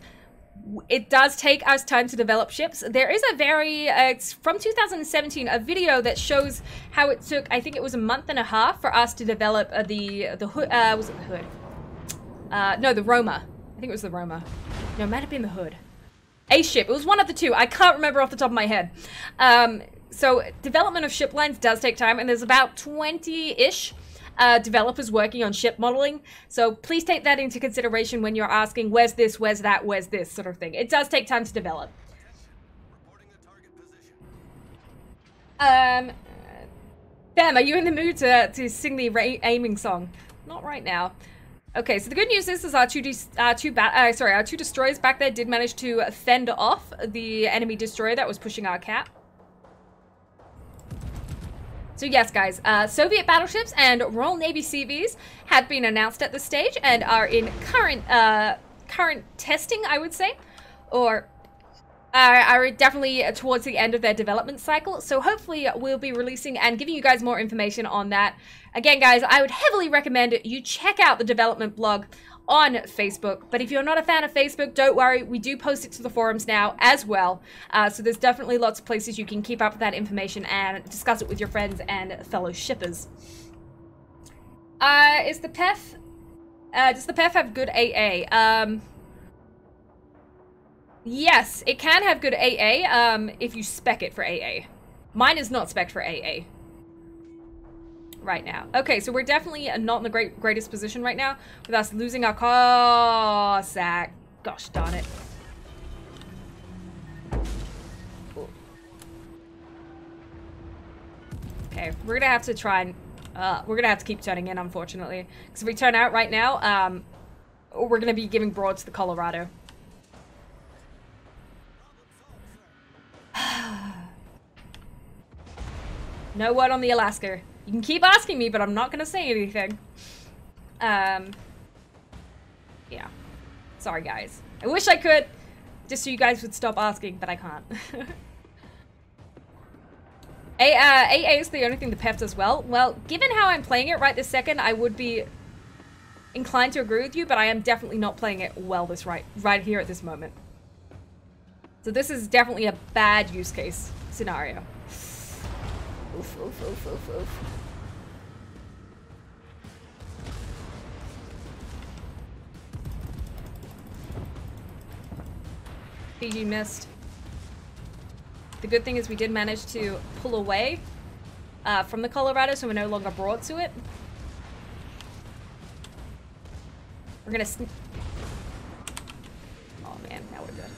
it does take us time to develop ships. There is a very, it's from 2017, a video that shows how it took, I think it was a month and a half for us to develop the hood, was it the hood? No, the Roma. I think it was the Roma. No, it might have been the hood. A ship. It was one of the two. I can't remember off the top of my head. So development of ship lines does take time, and there's about 20-ish developers working on ship modeling. So please take that into consideration when you're asking, where's this, where's that, where's this sort of thing. It does take time to develop. Bam, are you in the mood to sing the aiming song? Not right now. Okay, so the good news is our two destroyers back there did manage to fend off the enemy destroyer that was pushing our cap. So yes, guys, Soviet battleships and Royal Navy CVs have been announced at this stage and are in current testing, I would say, or are definitely towards the end of their development cycle. So hopefully we'll be releasing and giving you guys more information on that. Again, guys, I would heavily recommend you check out the development blog on Facebook. But if you're not a fan of Facebook, don't worry. We do post it to the forums now as well. So there's definitely lots of places you can keep up with that information and discuss it with your friends and fellow shippers. Does the PEF have good AA? Yes, it can have good AA if you spec it for AA. Mine is not spec'd for AA right now. Okay, so we're definitely not in the greatest position right now with us losing our Cossack. Gosh darn it. Ooh. Okay, we're gonna have to try and we're gonna have to keep turning in, unfortunately, because if we turn out right now, we're gonna be giving broad to the Colorado. No word on the Alaska. You can keep asking me, but I'm not gonna say anything. Yeah. Sorry, guys. I wish I could, just so you guys would stop asking, but I can't. AA is the only thing the PEF does well. Well, given how I'm playing it right this second, I would be inclined to agree with you, but I am definitely not playing it well right here at this moment. So this is definitely a bad use case scenario. Oof, oof, oof, oof, oof. PG missed. The good thing is we did manage to pull away from the Colorado, so we're no longer brought to it. We're gonna oh man, that would have been.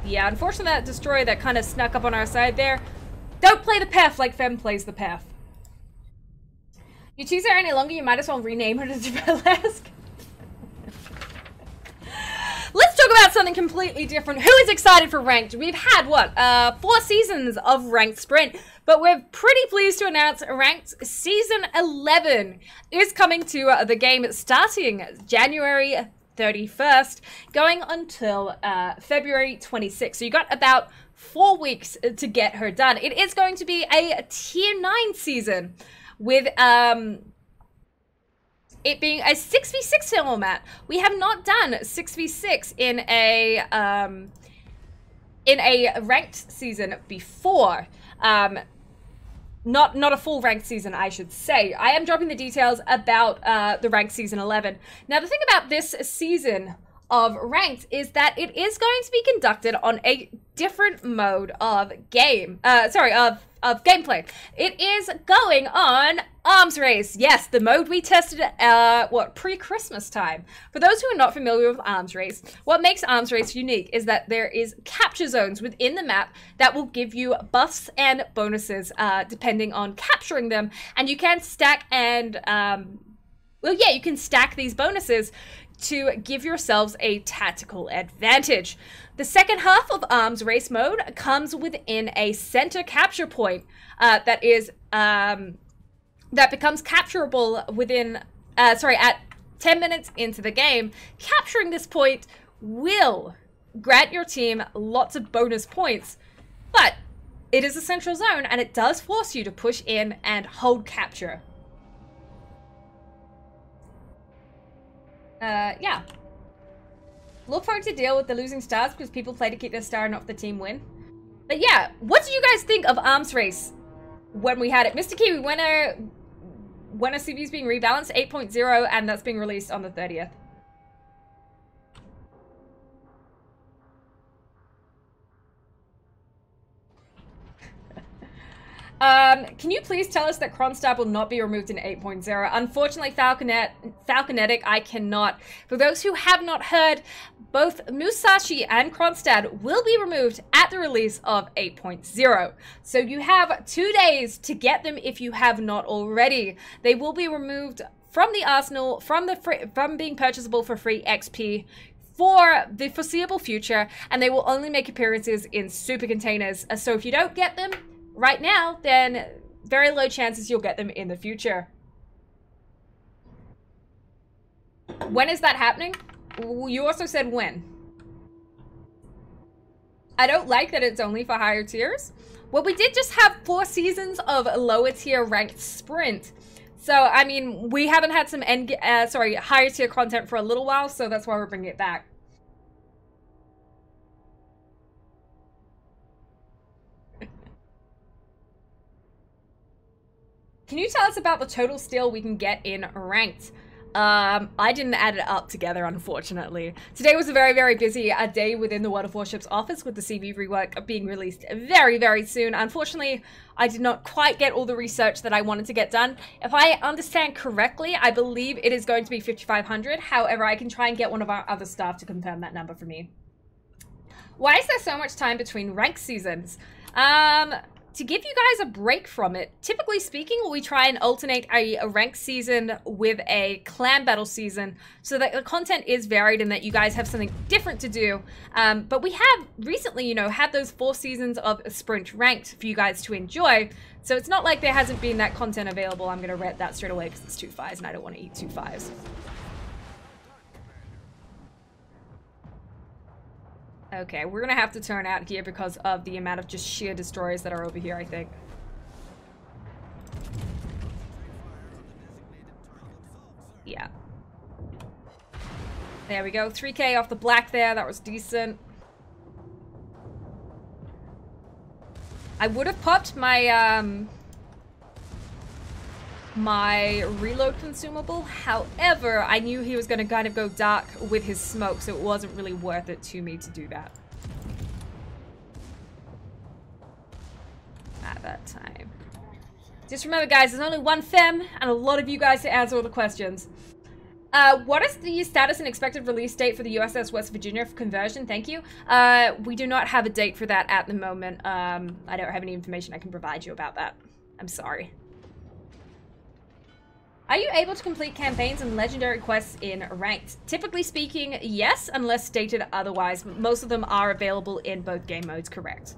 Yeah, unfortunately that destroyer that kind of snuck up on our side there. Don't play the PEF like Fem plays the PEF. You choose her any longer, you might as well rename her to Burlesque. Let's talk about something completely different. Who is excited for Ranked? We've had, what, 4 seasons of Ranked Sprint, but we're pretty pleased to announce Ranked Season 11 is coming to the game starting January 31st, going until February 26th. So you got about 4 weeks to get her done. It is going to be a Tier 9 season with it being a 6v6 format. We have not done 6v6 in a ranked season before. Not a full ranked season, I should say. I am dropping the details about the ranked season 11. Now, the thing about this season of ranked is that it is going to be conducted on a different mode of game. Of gameplay. It is going on Arms Race. Yes, the mode we tested pre-Christmas time. For those who are not familiar with Arms Race, what makes Arms Race unique is that there is capture zones within the map that will give you buffs and bonuses depending on capturing them, and you can stack and you can stack these bonuses to give yourselves a tactical advantage. The second half of Arms Race mode comes within a center capture point that becomes capturable within, at 10 minutes into the game. Capturing this point will grant your team lots of bonus points, but it is a central zone and it does force you to push in and hold capture. Yeah. Look forward to deal with the losing stars because people play to keep their star and not the team win. But yeah, what did you guys think of Arms Race when we had it? Mr. Kiwi, when a CV is being rebalanced, 8.0, and that's being released on the 30th. Can you please tell us that Kronstadt will not be removed in 8.0? Unfortunately, Falconetic, I cannot. For those who have not heard, both Musashi and Kronstadt will be removed at the release of 8.0. So you have 2 days to get them if you have not already. They will be removed from the arsenal, from being purchasable for free XP for the foreseeable future, and they will only make appearances in super containers. So if you don't get them right now, then very low chances you'll get them in the future. When is that happening? You also said when. I don't like that it's only for higher tiers. Well, we did just have 4 seasons of lower tier ranked sprint. So, I mean, we haven't had some higher tier content for a little while, so that's why we're bringing it back. Can you tell us about the total steal we can get in ranked? I didn't add it up together, unfortunately. Today was a very, very busy day within the World of Warships office with the CV rework being released very, very soon. Unfortunately, I did not quite get all the research that I wanted to get done. If I understand correctly, I believe it is going to be 5,500. However, I can try and get one of our other staff to confirm that number for me. Why is there so much time between rank seasons? To give you guys a break from it, typically speaking, we try and alternate a rank season with a clan battle season so that the content is varied and that you guys have something different to do. But we have recently, you know, had those 4 seasons of sprint ranked for you guys to enjoy. So it's not like there hasn't been that content available. I'm going to rent that straight away because it's 2 5s and I don't want to eat 2 5s. Okay, we're gonna have to turn out here because of the amount of just sheer destroyers that are over here, I think. Yeah. There we go, 3K off the black there, that was decent. I would have popped my, my reload consumable. However, I knew he was going to kind of go dark with his smoke, so it wasn't really worth it to me to do that at that time. Just remember, guys, there's only one Fem and a lot of you guys to answer all the questions. What is the status and expected release date for the USS West Virginia for conversion? Thank you. We do not have a date for that at the moment. I don't have any information I can provide you about that. I'm sorry. Are you able to complete campaigns and legendary quests in ranked? Typically speaking, yes, unless stated otherwise. Most of them are available in both game modes, correct.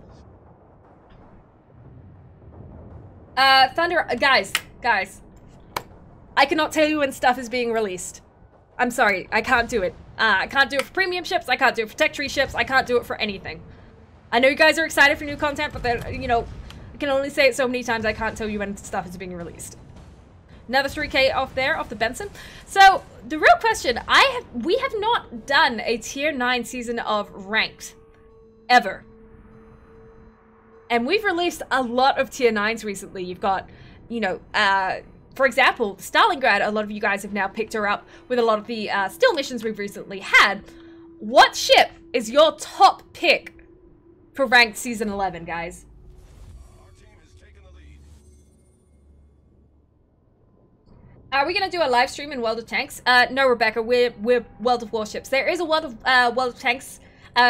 Thunder, guys. I cannot tell you when stuff is being released. I'm sorry, I can't do it. I can't do it for premium ships, I can't do it for tech tree ships, I can't do it for anything. I know you guys are excited for new content, but then, you know, I can only say it so many times I can't tell you when stuff is being released. Another 3K off there, off the Benson. So, the real question, we have not done a tier 9 season of ranked. Ever. And we've released a lot of tier 9s recently. You've got, you know, for example, Stalingrad, a lot of you guys have now picked her up with a lot of the still missions we've recently had. What ship is your top pick for ranked season 11, guys? Are we going to do a live stream in World of Tanks? No, Rebecca, we're World of Warships. There is a World of Tanks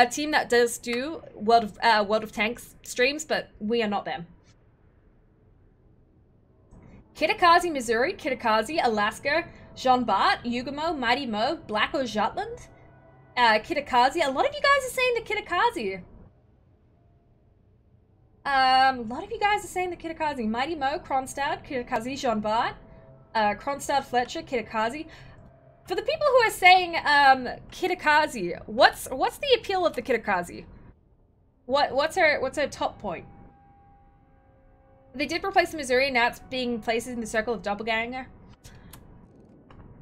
team that does do World of Tanks streams, but we are not them. Kitakazi, Missouri, Kitakazi, Alaska, Jean Bart, Yugamo, Mighty Mo, Black or Jutland, Kitakazi. A lot of you guys are saying the Kitakazi. A lot of you guys are saying the Kitakazi. Mighty Mo, Kronstadt, Kitakazi, Jean Bart. Kronstadt, Fletcher, Kitakazi. For the people who are saying Kitakazi, what's the appeal of the Kitakazi? What's her top point? They did replace the Missouri, and now it's being placed in the circle of Doppelganger.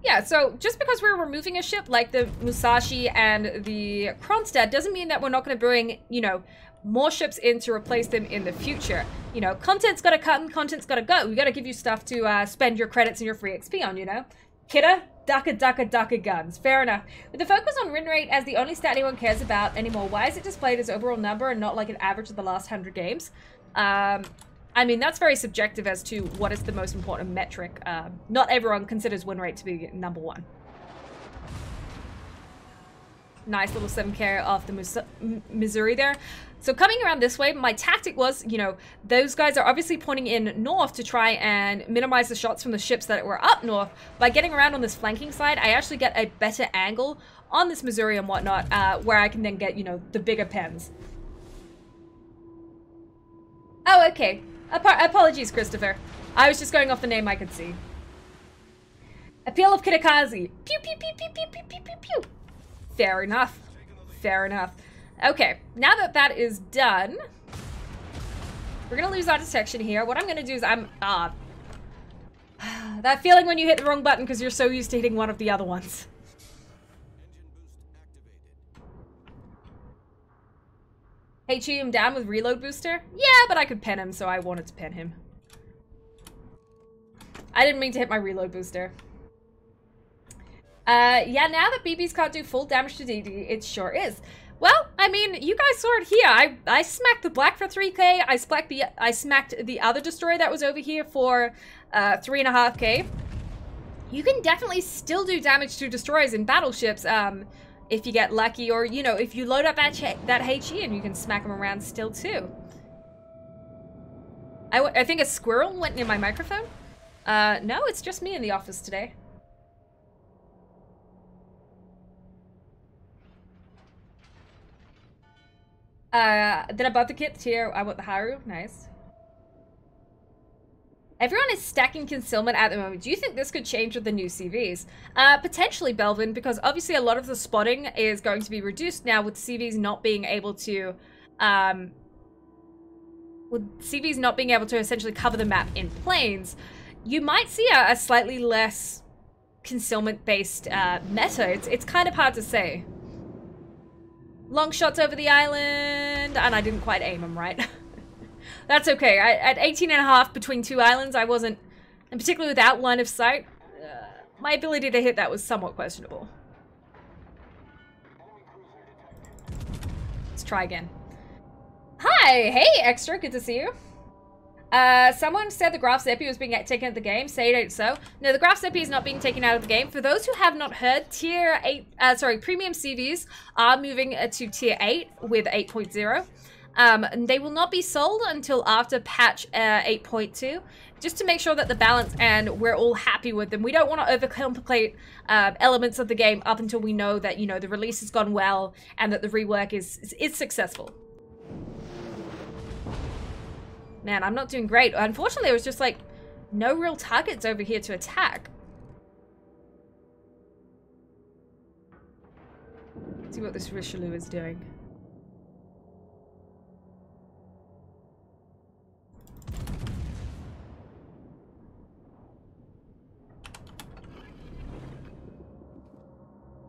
Yeah, so just because we're removing a ship like the Musashi and the Kronstadt doesn't mean that we're not going to bring, you know, more ships in to replace them in the future. You know, content's gotta come, content's gotta go. We gotta give you stuff to spend your credits and your free XP on, you know? Kidda, Daka guns. Fair enough. With the focus on win rate as the only stat anyone cares about anymore, why is it displayed as overall number and not like an average of the last 100 games? I mean, that's very subjective as to what is the most important metric. Not everyone considers win rate to be number 1. Nice little 7k off the Missouri there. So coming around this way, my tactic was, you know, those guys are obviously pointing in north to try and minimize the shots from the ships that were up north. By getting around on this flanking side, I actually get a better angle on this Missouri and whatnot, where I can then get, you know, the bigger pens. Oh, okay. Apologies, Christopher. I was just going off the name I could see. Appeal of Kitakazi. Pew, pew, pew, pew, pew, pew, pew, pew, pew. Fair enough. Fair enough. Okay, now that that is done, we're gonna lose our detection here. What I'm gonna do is that feeling when you hit the wrong button because you're so used to hitting one of the other ones. HE him down with reload booster? Yeah, but I could pen him, so I wanted to pen him. I didn't mean to hit my reload booster. Yeah, now that BBs can't do full damage to DD, it sure is. Well, I mean, you guys saw it here. I smacked the black for 3k. I smacked the other destroyer that was over here for 3.5k. You can definitely still do damage to destroyers in battleships if you get lucky, or, you know, if you load up that HE and you can smack them around still too. I think a squirrel went near my microphone. No, it's just me in the office today. Then above the kit tier, I want the Haru. Nice. Everyone is stacking concealment at the moment. Do you think this could change with the new CVs? Potentially, Belvin, because obviously a lot of the spotting is going to be reduced now with CVs not being able to, essentially cover the map in planes. You might see a slightly less concealment-based meta. It's kind of hard to say. Long shots over the island, and I didn't quite aim them right. That's okay. At 18.5 between two islands, I wasn't, and particularly without line of sight, my ability to hit that was somewhat questionable. Let's try again. Hi! Hey, Extra, good to see you. Someone said the Graf's Epi was being taken out of the game. Say it ain't so. No, the Graf's Epi is not being taken out of the game. For those who have not heard, premium CVs are moving to tier 8 with 8.0. And they will not be sold until after patch 8.2, just to make sure that the balance and we're all happy with them. We don't want to overcomplicate elements of the game up until we know that, you know, the release has gone well and that the rework is successful. Man, I'm not doing great. Unfortunately, there was just, like, no real targets over here to attack. Let's see what this Richelieu is doing.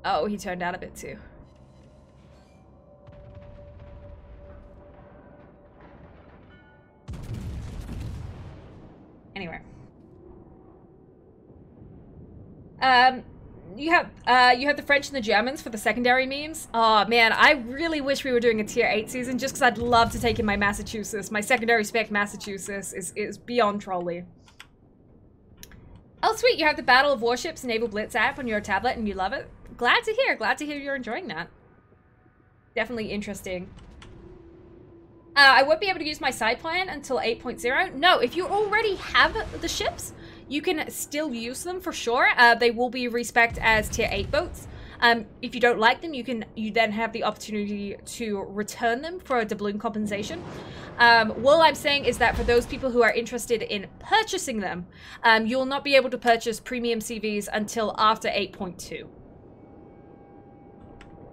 Oh, he turned out a bit too. Anyway. You have the French and the Germans for the secondary memes. Oh man, I really wish we were doing a tier 8 season just because I'd love to take in my Massachusetts. My secondary spec Massachusetts is beyond trolly. Oh sweet, you have the Battle of Warships Naval Blitz app on your tablet and you love it? Glad to hear you're enjoying that. Definitely interesting. I won't be able to use my side plan until 8.0. No, if you already have the ships, you can still use them for sure. They will be respec'd as tier 8 boats. If you don't like them, you then have the opportunity to return them for a doubloon compensation. All I'm saying is that for those people who are interested in purchasing them, you will not be able to purchase premium CVs until after 8.2.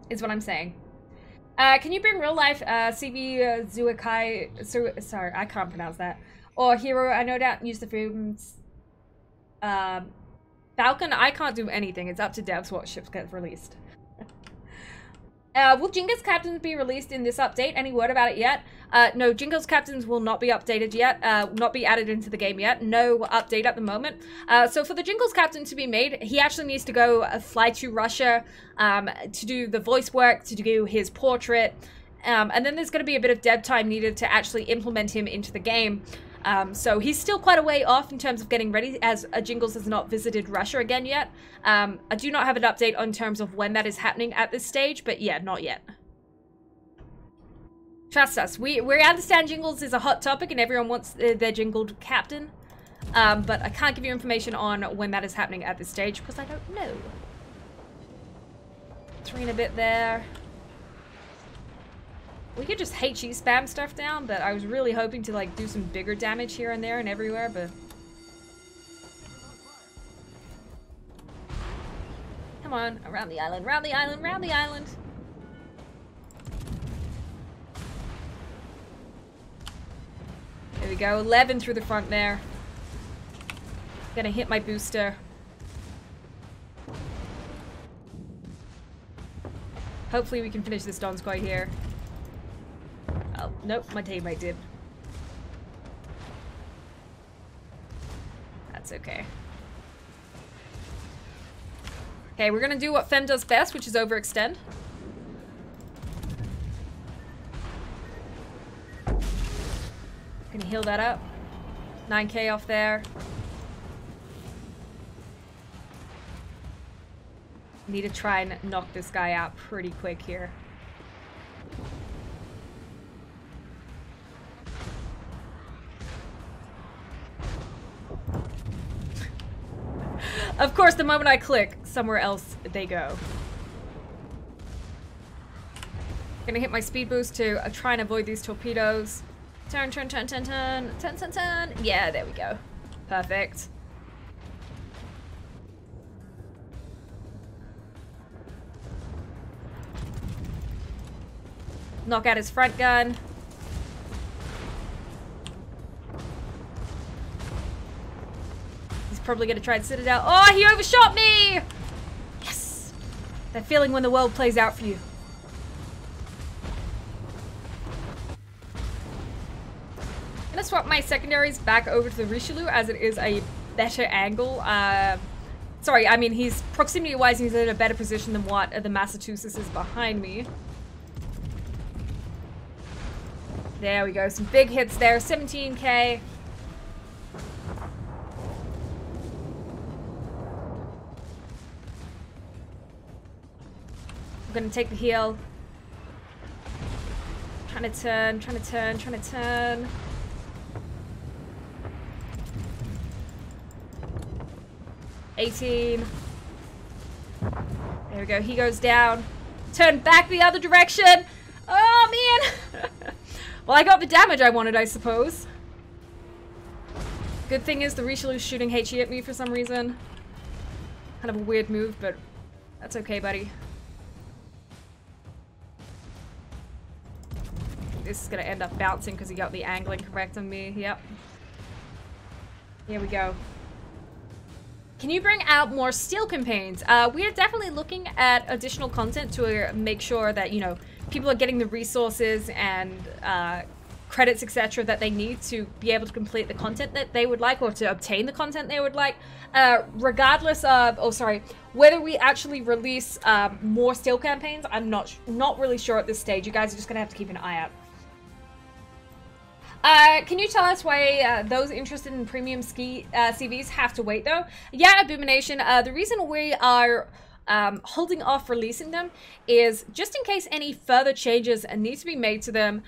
Is what I'm saying. Can you bring real life CV Zuakai? Sorry, I can't pronounce that. Or Hero, I no doubt use the films. Falcon, I can't do anything. It's up to devs what ships get released. Will Jingo's Captains be released in this update? Any word about it yet? No, Jingo's Captains will not be updated yet. Not be added into the game yet. No update at the moment. So for the Jingo's Captain to be made, he actually needs to go fly to Russia to do the voice work, to do his portrait. And then there's going to be a bit of dev time needed to actually implement him into the game. So he's still quite a way off in terms of getting ready, as Jingles has not visited Russia again yet. I do not have an update on terms of when that is happening at this stage, but yeah, not yet. Trust us, we understand Jingles is a hot topic and everyone wants their Jingled captain. But I can't give you information on when that is happening at this stage because I don't know. 3 and a bit there. We could just HE spam stuff down, but I was really hoping to like do some bigger damage here and there and everywhere, but... Come on, around the island, round the island, round the island! There we go, 11 through the front there. Gonna hit my booster. Hopefully we can finish this Donskoy here. Oh, nope, my teammate did. That's okay. Okay, we're gonna do what Fem does best, which is overextend. Gonna heal that up. 9k off there. Need to try and knock this guy out pretty quick here. Of course, the moment I click, somewhere else they go. Gonna hit my speed boost to try and avoid these torpedoes. Turn, turn, turn, turn, turn, turn, turn, turn. Yeah, there we go. Perfect. Knock out his front gun. He's probably gonna try and sit it out. Oh, he overshot me! Yes! That feeling when the world plays out for you. I'm gonna swap my secondaries back over to the Richelieu as it is a better angle. Sorry, I mean, he's proximity-wise, he's in a better position than what the Massachusetts is behind me. There we go, some big hits there, 17k. I'm gonna take the heal. Trying to turn, trying to turn, trying to turn. $18. There we go, he goes down. Turn back the other direction. Oh man! Well, I got the damage I wanted, I suppose. Good thing is the Richelieu's shooting HE at me for some reason. Kind of a weird move, but that's okay, buddy. This is gonna end up bouncing because he got the angling correct on me. Yep. Here we go. Can you bring out more steel campaigns? We are definitely looking at additional content to make sure that, you know, people are getting the resources and credits, etc., that they need to be able to complete the content that they would like, or to obtain the content they would like, regardless of, whether we actually release more steel campaigns. I'm not really sure at this stage. You guys are just gonna have to keep an eye out. Can you tell us why those interested in premium CVs have to wait, though? Yeah, Abomination. The reason we are holding off releasing them is just in case any further changes need to be made to them.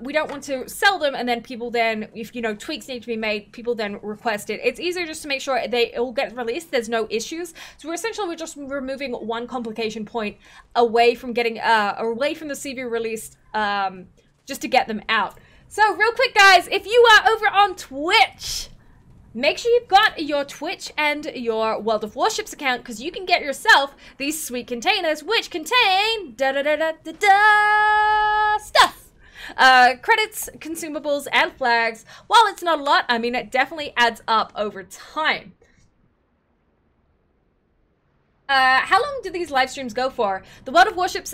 We don't want to sell them and then people then, if you know, tweaks need to be made, people then request it. It's easier just to make sure they all get released. There's no issues. So we're just removing one complication point away from getting away from the CV released, just to get them out. So real quick, guys, if you are over on Twitch, make sure you've got your Twitch and your World of Warships account, because you can get yourself these sweet containers, which contain stuff. Credits, consumables, and flags. While it's not a lot, I mean, it definitely adds up over time. How long do these live streams go for? The World of Warships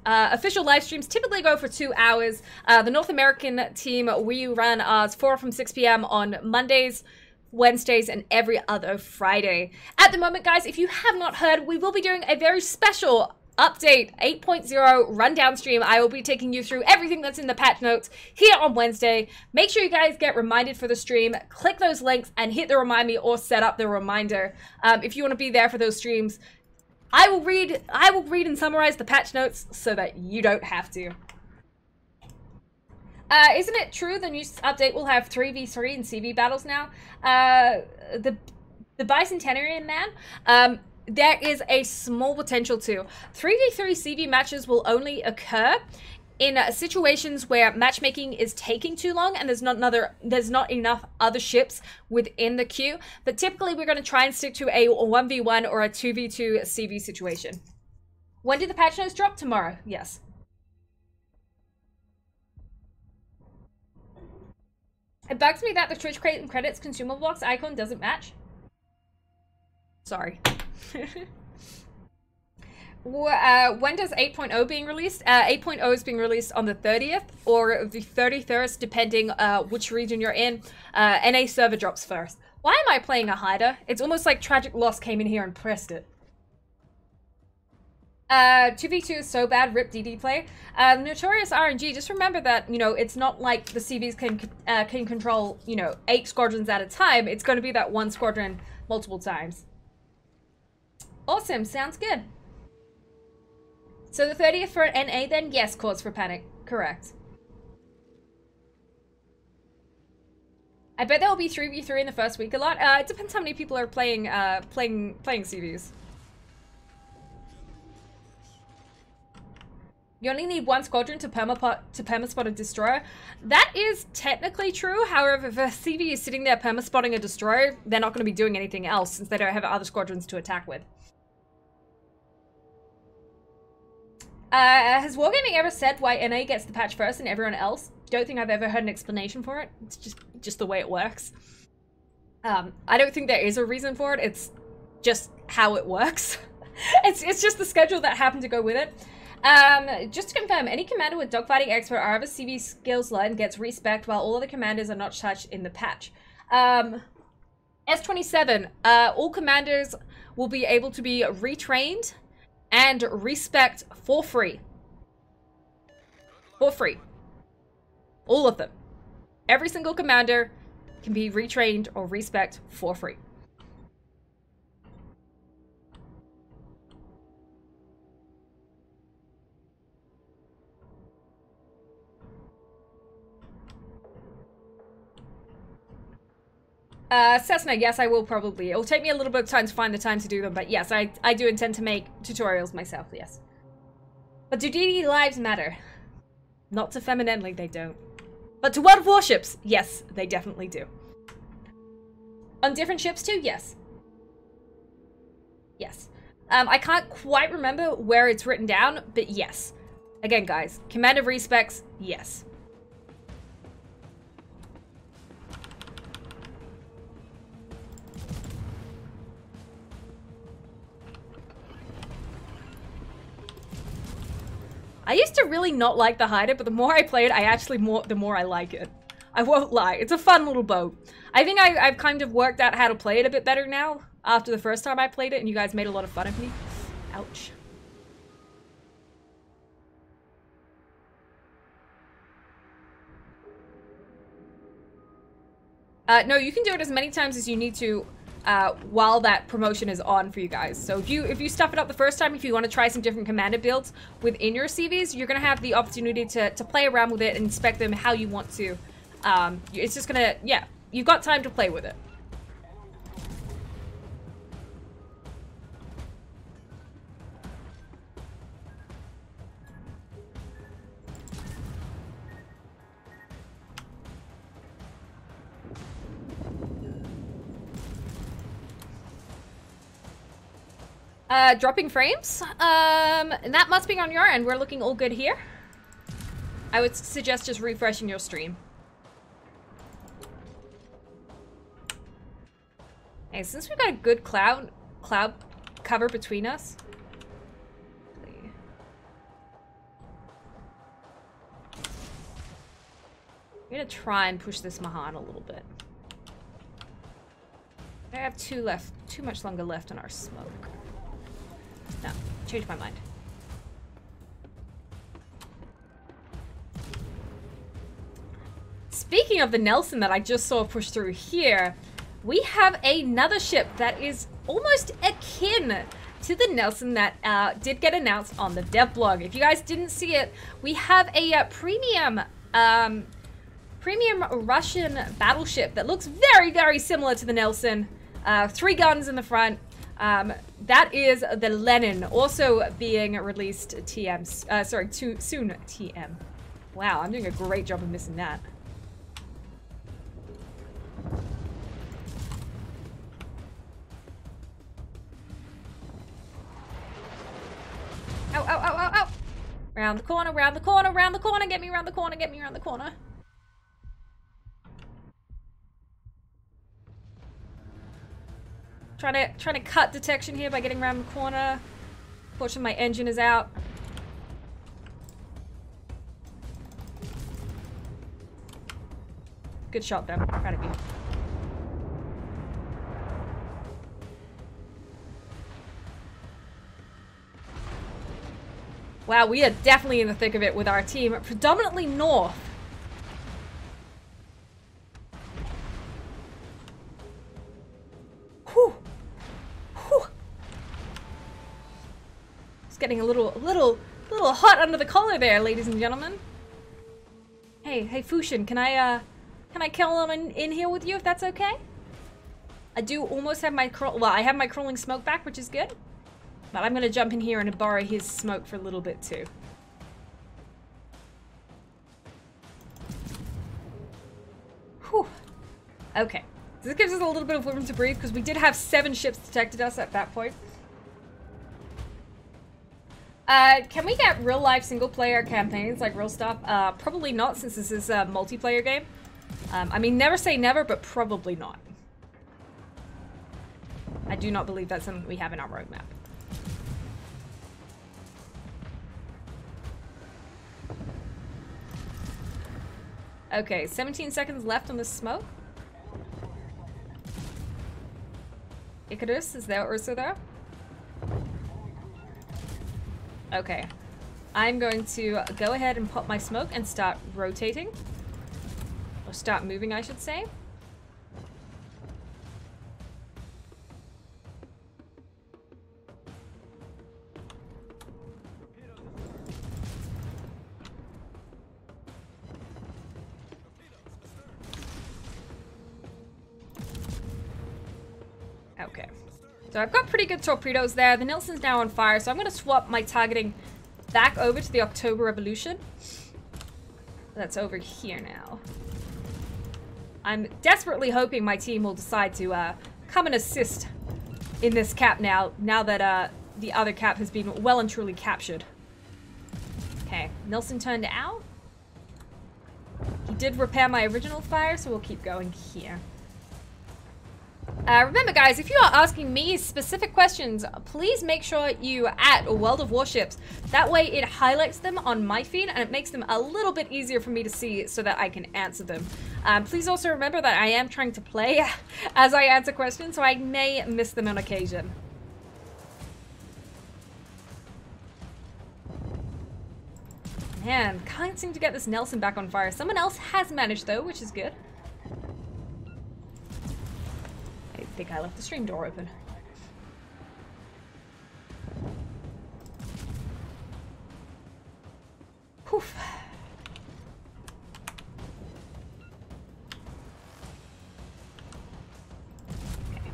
official live streams typically go for 2 hours. The North American team, we run ours 4 from 6 p.m. on Mondays, Wednesdays, and every other Friday. At the moment, guys, if you have not heard, we will be doing a very special update 8.0 rundown stream. I will be taking you through everything that's in the patch notes here on Wednesday. Make sure you guys get reminded for the stream. Click those links and hit the remind me or set up the reminder if you want to be there for those streams. I will read and summarize the patch notes so that you don't have to. Isn't it true the new update will have 3v3 and CV battles now? The Bicentenarian man, there is a small potential to. 3v3 CV matches will only occur in situations where matchmaking is taking too long and there's not enough other ships within the queue. But typically we're going to try and stick to a 1v1 or a 2v2 CV situation. When do the patch notes drop? Tomorrow, yes. It bugs me that the Twitch credits consumable box icon doesn't match. Sorry. When does 8.0 being released? 8.0 is being released on the 30th or the 31st, depending which region you're in. NA server drops first. Why am I playing a hider? It's almost like Tragic Loss came in here and pressed it. 2v2 is so bad, rip DD play. Notorious RNG, just remember that, you know, it's not like the CVs can control, you know, 8 squadrons at a time. It's going to be that one squadron multiple times. Awesome, sounds good. So the 30th for NA then? Yes, cause for panic. Correct. I bet there will be 3v3 in the first week a lot. It depends how many people are playing CVs. You only need 1 squadron to permaspot a destroyer. That is technically true. However, if a CV is sitting there permaspotting a destroyer, they're not going to be doing anything else since they don't have other squadrons to attack with. Has Wargaming ever said why NA gets the patch first and everyone else? Don't think I've ever heard an explanation for it. It's just the way it works. I don't think there is a reason for it. It's just how it works. It's just the schedule that happened to go with it. Just to confirm, any commander with dogfighting expert or other CV skills learned gets respect while all other commanders are not touched in the patch. S27, all commanders will be able to be retrained and respect for free. For free. All of them. Every single commander can be retrained or respect for free. Cessna, yes, I will probably. It'll take me a little bit of time to find the time to do them, but yes, I do intend to make tutorials myself, yes. But do DD lives matter? Not to Femennenly, they don't. But to World of Warships, yes, they definitely do. On different ships too, yes. Yes. I can't quite remember where it's written down, but yes. Again, guys, commander respects, yes. I used to really not like the hider, but the more I play it, the more I like it. I won't lie. It's a fun little boat. I think I've kind of worked out how to play it a bit better now after the first time I played it, and you guys made a lot of fun of me. Ouch. No, you can do it as many times as you need to while that promotion is on for you guys. So if you stuff it up the first time, if you want to try some different commander builds within your CVs, you're going to have the opportunity to play around with it and inspect them how you want to. It's just going to, yeah, you've got time to play with it. Dropping frames? That must be on your end. We're looking all good here. I would suggest just refreshing your stream. Hey, since we've got a good cloud cover between us. I'm gonna try and push this Mahan a little bit. I have too much longer left on our smoke. No, change my mind. speaking of the Nelson that I just saw push through here, we have another ship that is almost akin to the Nelson that did get announced on the dev blog. If you guys didn't see it, we have a premium Russian battleship that looks very, very similar to the Nelson. 3 guns in the front. That is the Lenin, also being released TM, soon TM. Wow, I'm doing a great job of missing that. Ow, ow, ow, ow, ow! Round the corner, round the corner, round the corner, get me around the corner, get me around the corner. Trying to cut detection here by getting around the corner. Fortunately, my engine is out. Good shot, though. Proud of you. Wow, we are definitely in the thick of it with our team, predominantly north. Whew. Whew. It's getting a little hot under the collar there, ladies and gentlemen. Hey, Fushin, can I kill him in here with you if that's okay? I do almost have my I have my crawling smoke back, which is good. But I'm gonna jump in here and borrow his smoke for a little bit too. Whew. Okay. So this gives us a little bit of room to breathe because we did have 7 ships detected us at that point. Can we get real life single player campaigns, like real stuff? Probably not, since this is a multiplayer game. I mean, never say never, but probably not. I do not believe that's something we have in our roadmap. Okay, 17 seconds left on the smoke. Icarus, is there Ursa there? Okay. I'm going to go ahead and pop my smoke and start rotating. Or start moving, I should say. Okay. So I've got pretty good torpedoes there. The Nelson's now on fire, so I'm going to swap my targeting back over to the October Revolution. That's over here now. I'm desperately hoping my team will decide to come and assist in this cap now that the other cap has been well and truly captured. Okay, Nelson turned out. He did repair my original fire, so we'll keep going here. Remember guys, if you are asking me specific questions, please make sure you at World of Warships. That way it highlights them on my feed and it makes them a little bit easier for me to see so that I can answer them. Please also remember that I am trying to play as I answer questions, so I may miss them on occasion. Man, can't seem to get this Nelson back on fire. Someone else has managed though, which is good. I think I left the stream door open. Poof. Okay.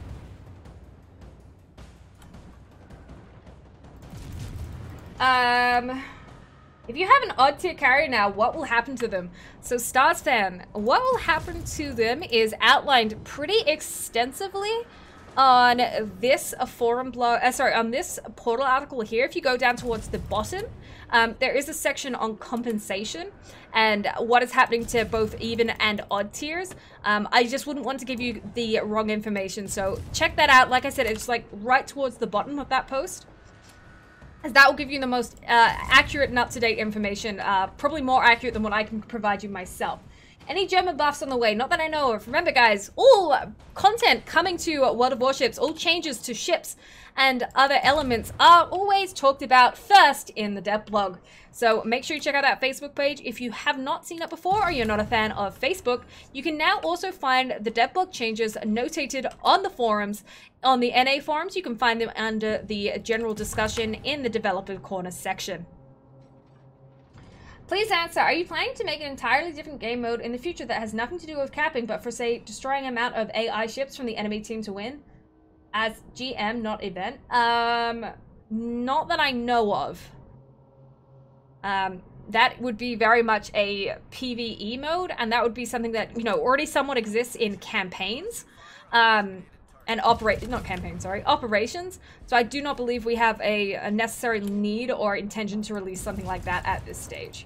If you have an odd tier carrier now, what will happen to them? So Stars fan, what will happen to them is outlined pretty extensively on this forum blog, on this portal article here. If you go down towards the bottom, there is a section on compensation and what is happening to both even and odd tiers. I just wouldn't want to give you the wrong information, so check that out. Like I said, it's like right towards the bottom of that post. As that will give you the most accurate and up-to-date information, probably more accurate than what I can provide you myself. Any German buffs on the way? Not that I know of. Remember, guys, all content coming to World of Warships, all changes to ships and other elements are always talked about first in the dev blog. So make sure you check out that Facebook page. If you have not seen it before or you're not a fan of Facebook, you can now also find the dev blog changes notated on the forums. On the NA forums, you can find them under the general discussion in the developer corner section. Please answer, are you planning to make an entirely different game mode in the future that has nothing to do with capping, but for, say, destroying an amount of AI ships from the enemy team to win? As GM, not event. Not that I know of. That would be very much a PvE mode, and that would be something that, you know, already somewhat exists in campaigns. And operations. So I do not believe we have a necessary need or intention to release something like that at this stage.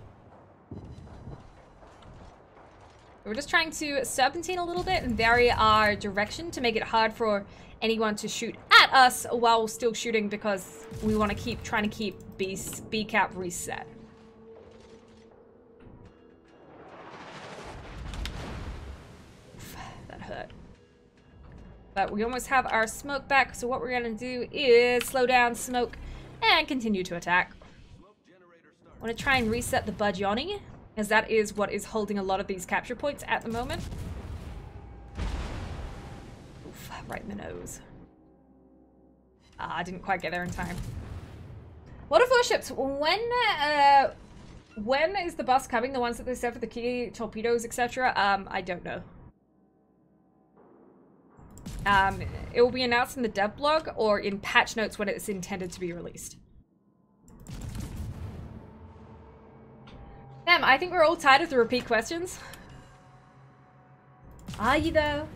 We're just trying to serpentine a little bit and vary our direction to make it hard for anyone to shoot at us while still shooting, because we want to keep trying to keep B cap reset. That hurt. But we almost have our smoke back, so what we're going to do is slow down, smoke, and continue to attack. I want to try and reset the Budgioni, as that is what is holding a lot of these capture points at the moment. Oof, right in the nose. Ah, I didn't quite get there in time. What of warships? When is the bus coming? The ones that they said for the key torpedoes, etc.? I don't know. It will be announced in the dev blog or in patch notes when it's intended to be released. Damn, I think we're all tired of the repeat questions. Are you though?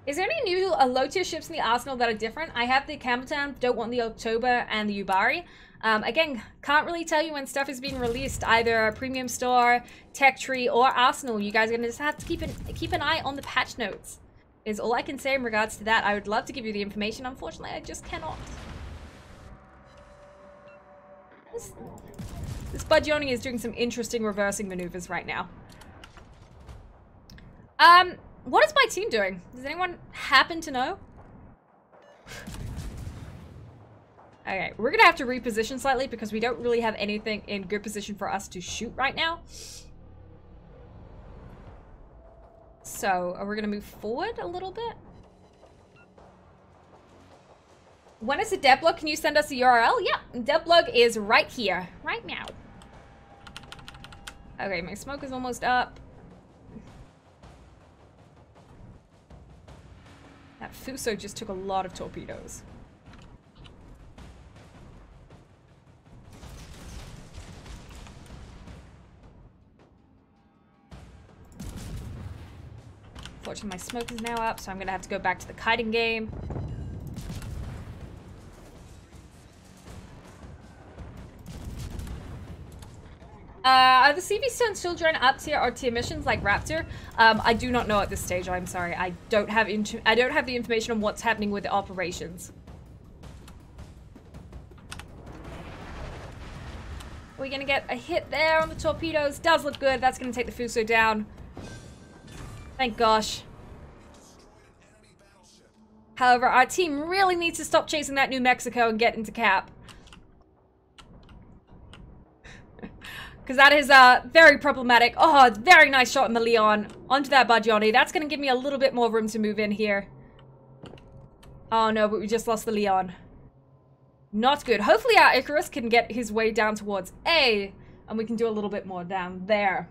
Is there any new low-tier ships in the arsenal that are different? I have the Campbelltown, don't want the October, and the Yubari. Again, can't really tell you when stuff is being released, either Premium Store, Tech Tree, or Arsenal. You guys are gonna just have to keep an eye on the patch notes. Is all I can say in regards to that. I would love to give you the information. Unfortunately, I just cannot. This Budgioni is doing some interesting reversing maneuvers right now. What is my team doing? Does anyone happen to know? Okay, we're gonna have to reposition slightly because we don't really have anything in good position for us to shoot right now. So, we're gonna move forward a little bit. When is the dev blog? Can you send us a URL? Yeah, dev blog is right here, right now. Okay, my smoke is almost up. That Fuso just took a lot of torpedoes. Fortunately, my smoke is now up, so I'm gonna have to go back to the kiting game. Are the CV stones still drawing up tier or tier missions like Raptor? I do not know at this stage. I'm sorry. I don't have the information on what's happening with the operations. Are we gonna get a hit there on the torpedoes? Does look good. That's gonna take the Fuso down. Thank gosh. However, our team really needs to stop chasing that New Mexico and get into cap. Because that is very problematic. Oh, very nice shot in the Leon. Onto that Budgioni. That's going to give me a little bit more room to move in here. Oh no, but we just lost the Leon. Not good. Hopefully our Icarus can get his way down towards A. And we can do a little bit more down there.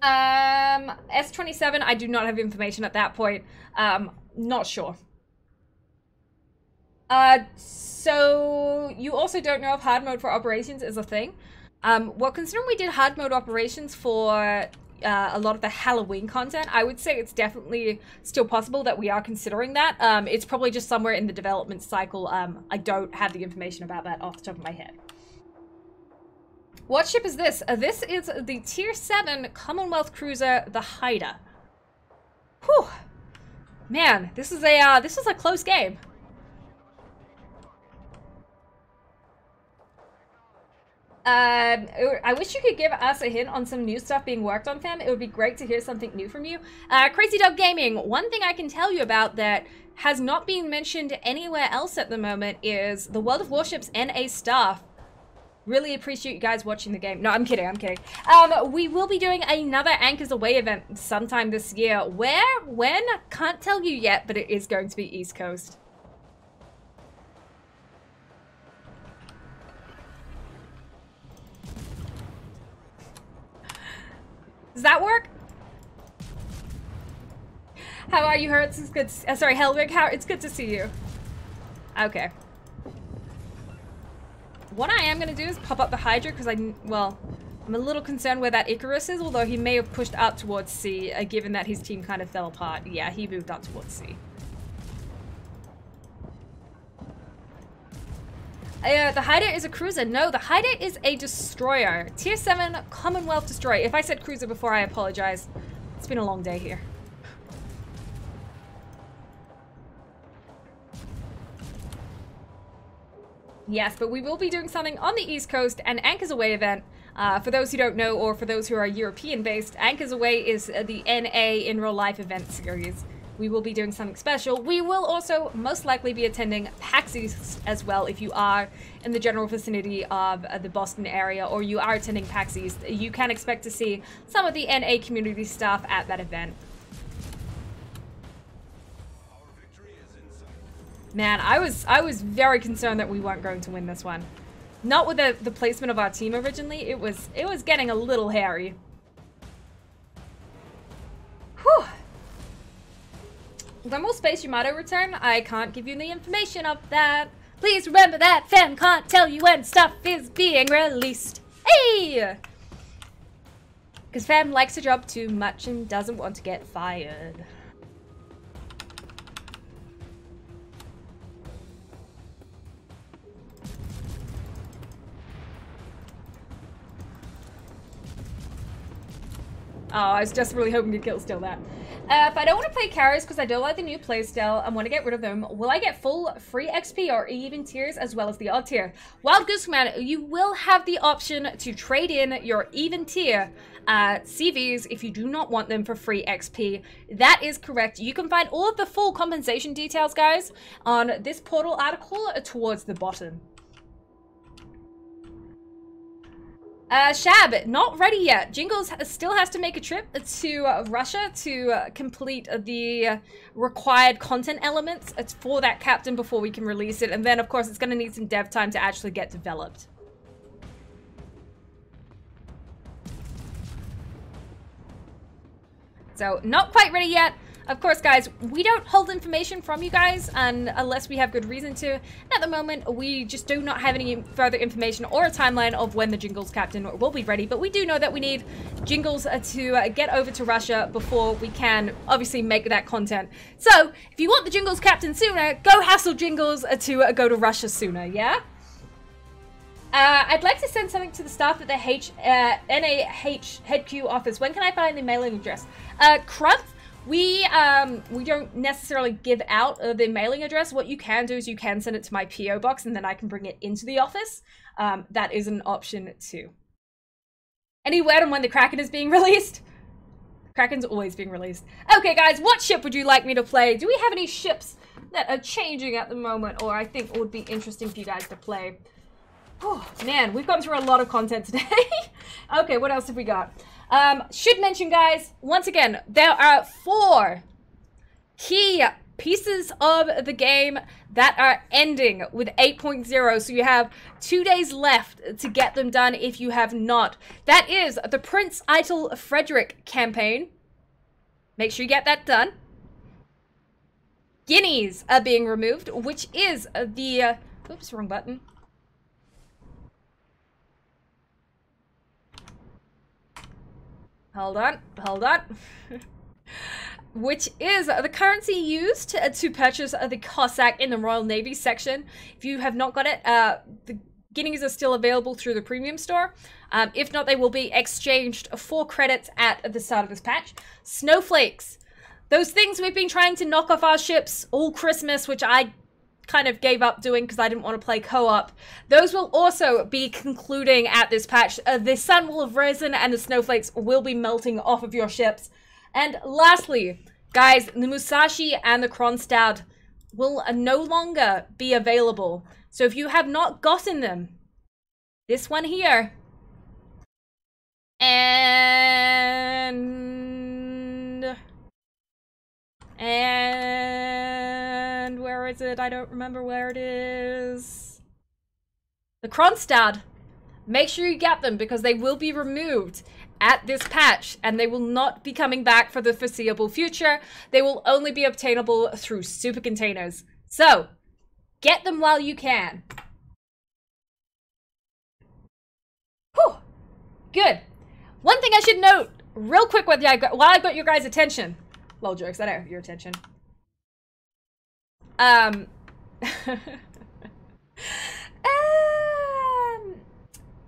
S27, I do not have information at that point. Not sure. So you also don't know if hard mode for operations is a thing. Well, considering we did hard mode operations for a lot of the Halloween content, I would say it's definitely still possible that we are considering that. It's probably just somewhere in the development cycle. I don't have the information about that off the top of my head. What ship is this? This is the Tier 7 Commonwealth Cruiser, the Haida. Whew. Man, this is a close game. I wish you could give us a hint on some new stuff being worked on, fam. It would be great to hear something new from you. Crazy Dog Gaming, one thing I can tell you about that has not been mentioned anywhere else at the moment is the World of Warships NA staff. Really appreciate you guys watching the game. No, I'm kidding, I'm kidding. We will be doing another Anchors Away event sometime this year. Where? When? Can't tell you yet, but it is going to be East Coast. Does that work? How are you, Hertz? It's good. Sorry, Helwig. It's good to see you. Okay. What I am gonna do is pop up the Hydra because I'm a little concerned where that Icarus is. Although he may have pushed up towards C, given that his team kind of fell apart. Yeah, he moved up towards C. The Haida is a cruiser. No, the Haida is a destroyer. Tier 7 Commonwealth destroyer. If I said cruiser before, I apologize. It's been a long day here. Yes, but we will be doing something on the East Coast, an Anchors Away event. For those who don't know, or for those who are European-based, Anchors Away is the NA in real life event series. We will be doing something special. We will also most likely be attending PAX East as well. If you are in the general vicinity of the Boston area or you are attending PAX East, you can expect to see some of the NA community staff at that event. Man, I was very concerned that we weren't going to win this one. Not with the placement of our team originally. It was getting a little hairy. Whew. When will Space Yamato return? I can't give you the information of that. Please remember that fam can't tell you when stuff is being released. Hey! Because fam likes a job too much and doesn't want to get fired. Oh, I was just really hoping to kill still that. If I don't want to play carriers because I don't like the new playstyle and want to get rid of them, will I get full free XP or even tiers as well as the odd tier? Wild Goose Man, you will have the option to trade in your even tier CVs if you do not want them for free XP. That is correct. You can find all of the full compensation details, guys, on this portal article towards the bottom. Shab, not ready yet. Jingles still has to make a trip to Russia to complete the required content elements for that captain before we can release it. And then, of course, it's going to need some dev time to actually get developed. So, not quite ready yet. Of course, guys, we don't hold information from you guys unless we have good reason to. At the moment, we just do not have any further information or a timeline of when the Jingles captain will be ready. But we do know that we need Jingles to get over to Russia before we can obviously make that content. So, if you want the Jingles captain sooner, go hassle Jingles to go to Russia sooner, yeah? I'd like to send something to the staff at the NAH HQ office. When can I find the mailing address? Crump? We don't necessarily give out the mailing address. What you can do is you can send it to my PO box and then I can bring it into the office. That is an option too. Any word on when the Kraken is being released? Kraken's always being released. Okay, guys, what ship would you like me to play? Do we have any ships that are changing at the moment, or I think would be interesting for you guys to play? Oh, man, we've gone through a lot of content today. Okay, what else have we got? Should mention, guys, once again, there are 4 key pieces of the game that are ending with 8.0, so you have 2 days left to get them done if you have not. That is the Prince Eitel Frederick campaign. Make sure you get that done. Guineas are being removed, which is the... oops, wrong button. Hold on. Which is the currency used to purchase the Cossack in the Royal Navy section. If you have not got it, the guineas are still available through the premium store. If not, they will be exchanged for credits at the start of this patch. Snowflakes. Those things we've been trying to knock off our ships all Christmas, which I kind of gave up doing because I didn't want to play co-op. Those will also be concluding at this patch. The sun will have risen and the snowflakes will be melting off of your ships. And lastly, guys, the Musashi and the Kronstadt will no longer be available. So if you have not gotten them, this one here, and where is it? I don't remember where it is. The Kronstadt. Make sure you get them because they will be removed at this patch and they will not be coming back for the foreseeable future. They will only be obtainable through super containers. So, get them while you can. Whew. Good. One thing I should note real quick while I got your guys' attention. Lol jokes, I don't have your attention.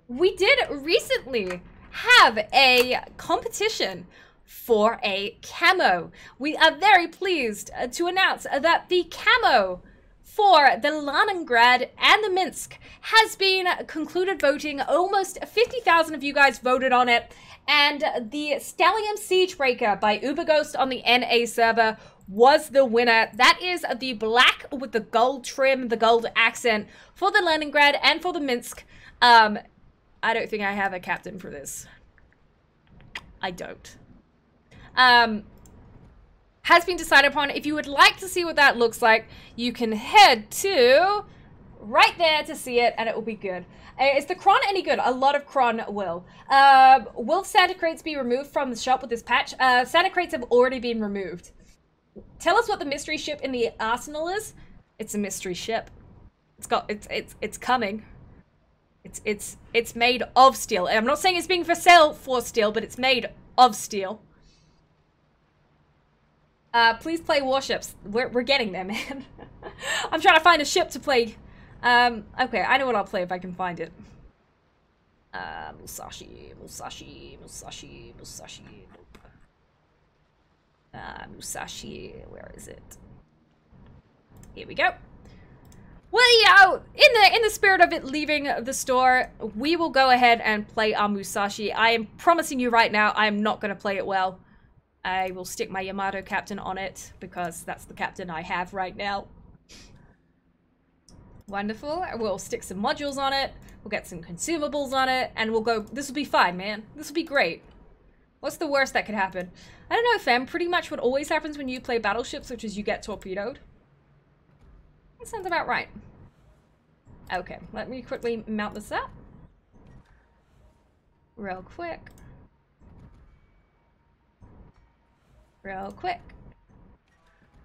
We did recently have a competition for a camo. We are very pleased to announce that the camo for the Leningrad and the Minsk has been concluded voting. Almost 50,000 of you guys voted on it. And the Stallion Siegebreaker by Uberghost on the NA server was the winner. That is the black with the gold trim, the gold accent for the Leningrad and for the Minsk. I don't think I have a captain for this. I don't. Has been decided upon. If you would like to see what that looks like, you can head to right there to see it, and it will be good. Is the Kron any good? A lot of Kron will. Will Santa crates be removed from the shop with this patch? Santa crates have already been removed. Tell us what the mystery ship in the arsenal is. It's a mystery ship. It's coming. It's made of steel. I'm not saying it's being for sale for steel, but it's made of steel. Please play Warships. We're getting there, man. I'm trying to find a ship to play. Okay, I know what I'll play if I can find it. Musashi. Musashi, where is it? Here we go. Well, yeah, in the spirit of it leaving the store, we will go ahead and play our Musashi. I am promising you right now, I am not going to play it well. I will stick my Yamato captain on it, because that's the captain I have right now. Wonderful. We'll stick some modules on it, we'll get some consumables on it, and we'll go, this will be fine, man. This will be great. What's the worst that could happen? I don't know, fam. Pretty much what always happens when you play battleships, which is you get torpedoed. That sounds about right. Okay, let me quickly mount this up. Real quick.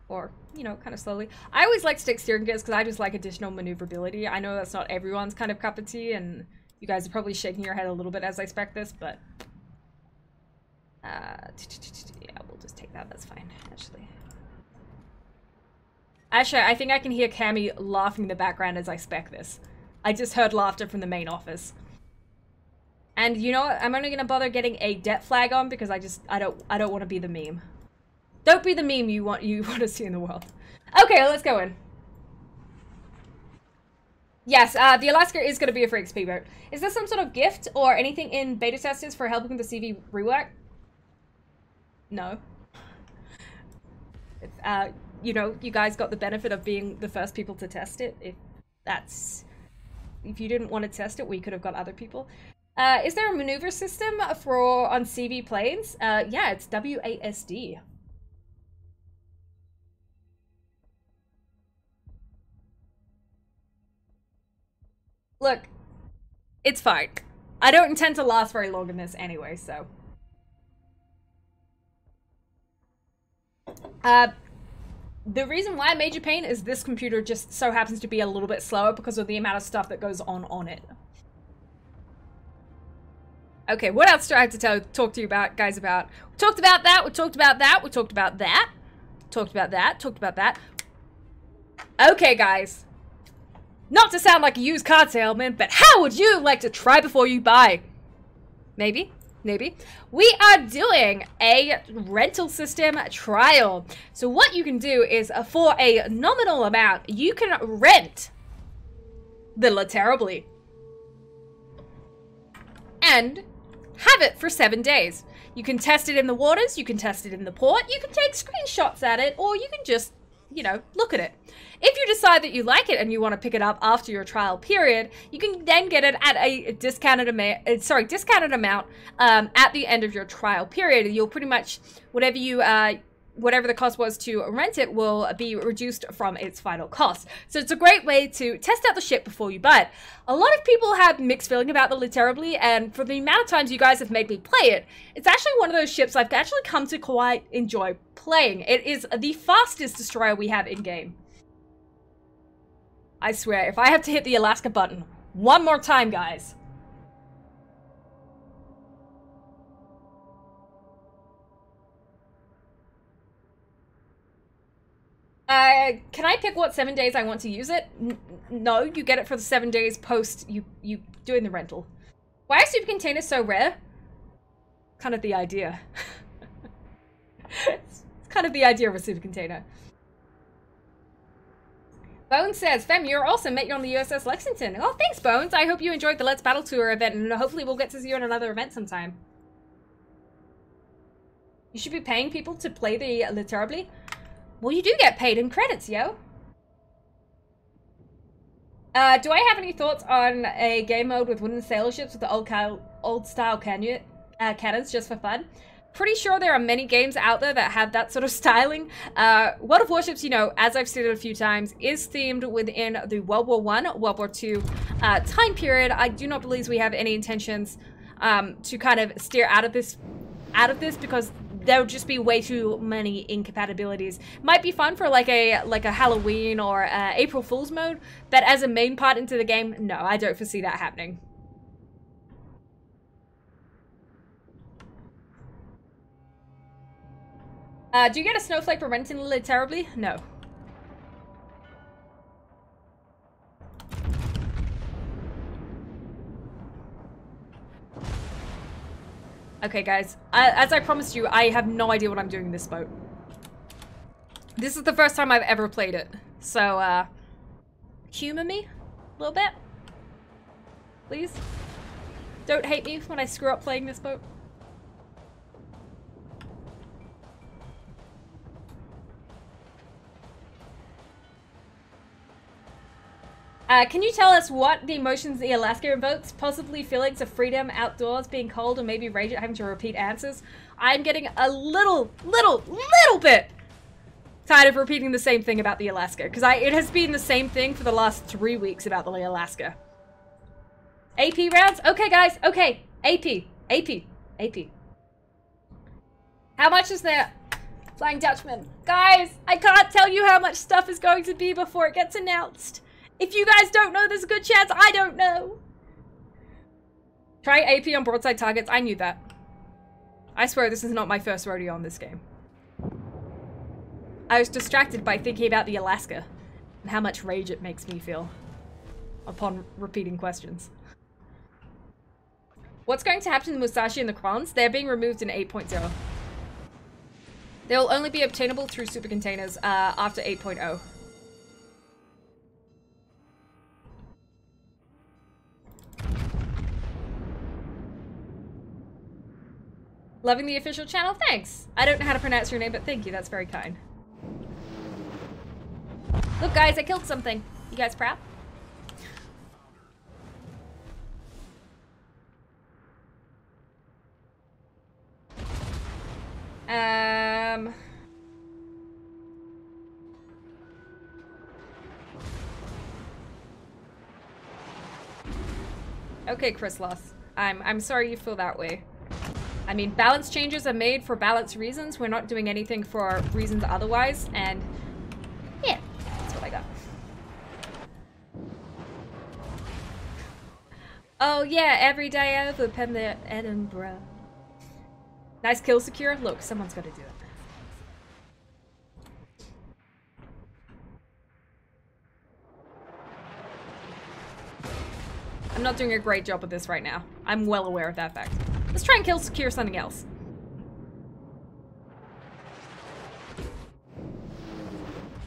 Or, you know, kind of slowly. I always like stick steering gears because I just like additional maneuverability. I know that's not everyone's kind of cup of tea, and you guys are probably shaking your head a little bit as I spec this, but... yeah, we'll just take that. That's fine, actually. Actually, I think I can hear Cammy laughing in the background as I spec this. I just heard laughter from the main office. And you know what? I'm only gonna bother getting a det flag on because I don't want to be the meme. Don't be the meme you want to see in the world. Okay, let's go in. Yes, the Alaska is gonna be a free XP boat. Is there some sort of gift or anything in beta testers for helping the CV rework? No. You know, you guys got the benefit of being the first people to test it. If you didn't want to test it, we could have got other people. Is there a maneuver system on CV planes? Yeah, it's WASD. Look, it's fine. I don't intend to last very long in this anyway, so. The reason why Major Pain is this computer just so happens to be a little bit slower because of the amount of stuff that goes on it. Okay, what else do I have to talk to you guys about? We talked about that, we talked about that, we talked about that, talked about that, talked about that. Okay, guys. Not to sound like a used car salesman, but how would you like to try before you buy? Maybe? maybe, we are doing a rental system trial. So what you can do is, for a nominal amount, you can rent the La Terribly and have it for 7 days. You can test it in the waters, you can test it in the port, you can take screenshots at it, or you can just, you know, look at it. If you decide that you like it and you want to pick it up after your trial period, you can then get it at a discounted amount at the end of your trial period. You'll pretty much, whatever the cost was to rent it will be reduced from its final cost. So it's a great way to test out the ship before you buy it. A lot of people have mixed feeling about the La Terribly, and for the amount of times you guys have made me play it, it's actually one of those ships I've actually come to quite enjoy playing. It is the fastest destroyer we have in-game. I swear, if I have to hit the Alaska button one more time, guys. Can I pick what 7 days I want to use it? No, you get it for the 7 days post you doing the rental. Why are super containers so rare? Kind of the idea. It's kind of the idea of a super container. Bones says, Fem, you're awesome. Met you on the USS Lexington. Oh, thanks, Bones. I hope you enjoyed the Let's Battle Tour event, and hopefully we'll get to see you in another event sometime. You should be paying people to play the La Terribly. Well, you do get paid in credits, yo. Do I have any thoughts on a game mode with wooden sailor ships with the old-style cannons just for fun? Pretty sure there are many games out there that have that sort of styling. World of Warships, you know, as I've stated a few times, is themed within the World War I, World War II time period. I do not believe we have any intentions to kind of steer out of this because there would just be way too many incompatibilities. Might be fun for like a Halloween or April Fool's mode, but as a main part into the game, no, I don't foresee that happening. Do you get a snowflake for renting La Terribly? No. Okay, guys. As I promised you, I have no idea what I'm doing in this boat. This is the first time I've ever played it. So, humor me a little bit. Please. Don't hate me when I screw up playing this boat. Can you tell us what the emotions the Alaska evokes? Possibly feelings of freedom outdoors, being cold, and maybe rage at having to repeat answers. I'm getting a little bit tired of repeating the same thing about the Alaska, because it has been the same thing for the last 3 weeks about the Alaska. AP rounds? Okay, guys. Okay. AP. How much is there? Flying Dutchman. Guys, I can't tell you how much stuff is going to be before it gets announced. If you guys don't know, there's a good chance I don't know. Try AP on broadside targets. I knew that. I swear this is not my first rodeo on this game. I was distracted by thinking about the Alaska and how much rage it makes me feel upon repeating questions. What's going to happen to the Musashi and the Crons? They're being removed in 8.0. They will only be obtainable through super containers after 8.0. Loving the official channel? Thanks! I don't know how to pronounce your name, but thank you. That's very kind. Look, guys, I killed something. You guys proud? Okay, Chrislos. I'm sorry you feel that way. I mean, balance changes are made for balance reasons. We're not doing anything for reasons otherwise, and yeah, that's what I got. Oh yeah, every day I've opened the Edinburgh. Nice kill secure. Look, someone's got to do it. I'm not doing a great job of this right now. I'm well aware of that fact. Let's try and kill secure something else.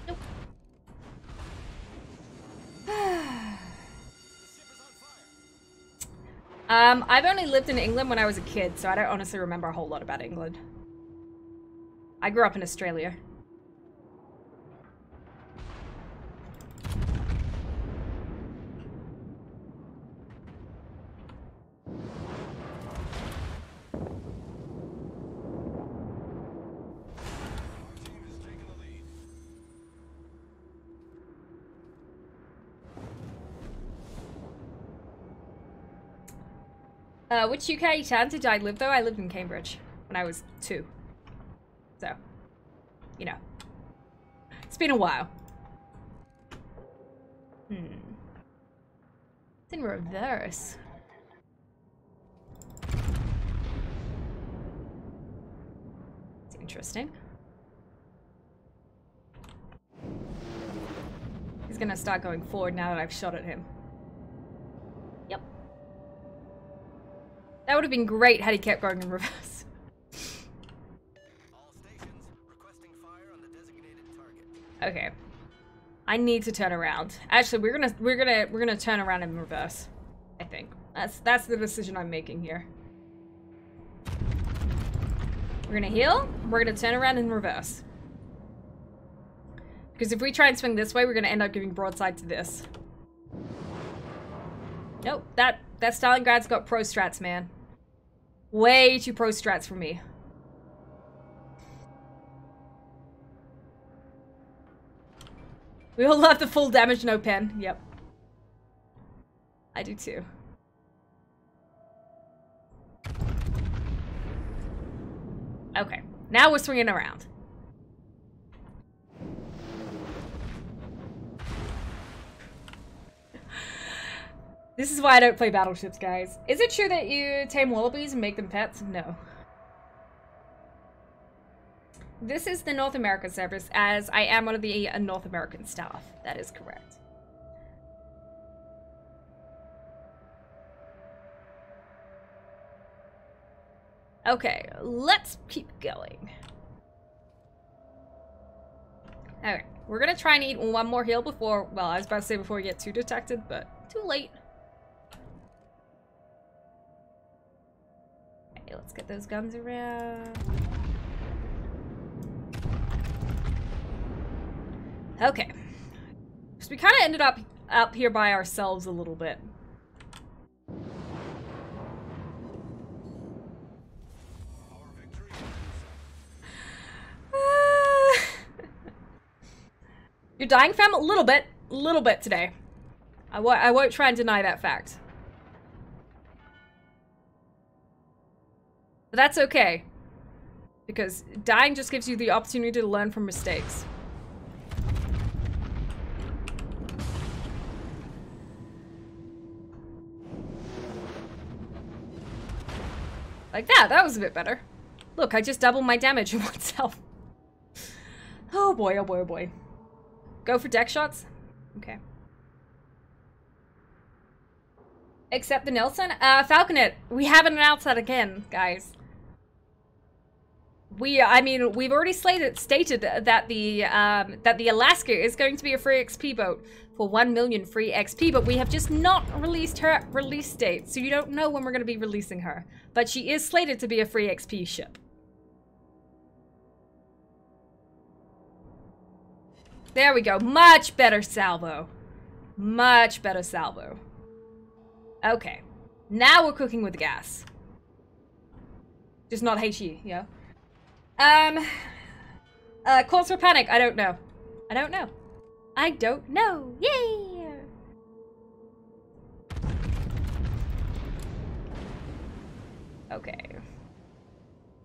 Nope. I've only lived in England when I was a kid, so I don't honestly remember a whole lot about England. I grew up in Australia. Which UK town did I live though? I lived in Cambridge when I was 2. So, you know. It's been a while. It's in reverse. It's interesting. He's gonna start going forward now that I've shot at him. Yep. That would have been great had he kept going in reverse. All stations requesting fire on the designated target. Okay. I need to turn around. Actually, we're gonna turn around in reverse. I think. That's the decision I'm making here. We're gonna heal, we're gonna turn around in reverse. Because if we try and swing this way, we're gonna end up giving broadside to this. Nope, that Stalingrad's got pro strats, man. Way too pro strats for me. We all love the full damage, no pen. Yep. I do too. Okay, now we're swinging around. This is why I don't play battleships, guys. Is it true that you tame wallabies and make them pets? No. This is the North America service, as I am one of the North American staff. That is correct. Okay, let's keep going. Alright, we're gonna try and eat one more heal before, well, I was about to say before we get too detected, but too late. Okay, let's get those guns around. Okay. So we kind of ended up here by ourselves a little bit. You're dying, fam? A little bit today. I won't try and deny that fact. But that's okay. Because dying just gives you the opportunity to learn from mistakes. Like that, that was a bit better. Look, I just doubled my damage in myself. Oh boy, oh boy, oh boy. Go for deck shots? Okay. Except the Nelson? Falconet, we haven't announced that again, guys. I mean, we've already stated that the Alaska is going to be a free XP boat for 1 million free XP, but we have just not released her release date, so you don't know when we're going to be releasing her. But she is slated to be a free XP ship. There we go. Much better salvo. Much better salvo. Okay. Now we're cooking with gas. Just not HE, yeah. Cause for panic. I don't know. I don't know. I don't know. Yay! Okay.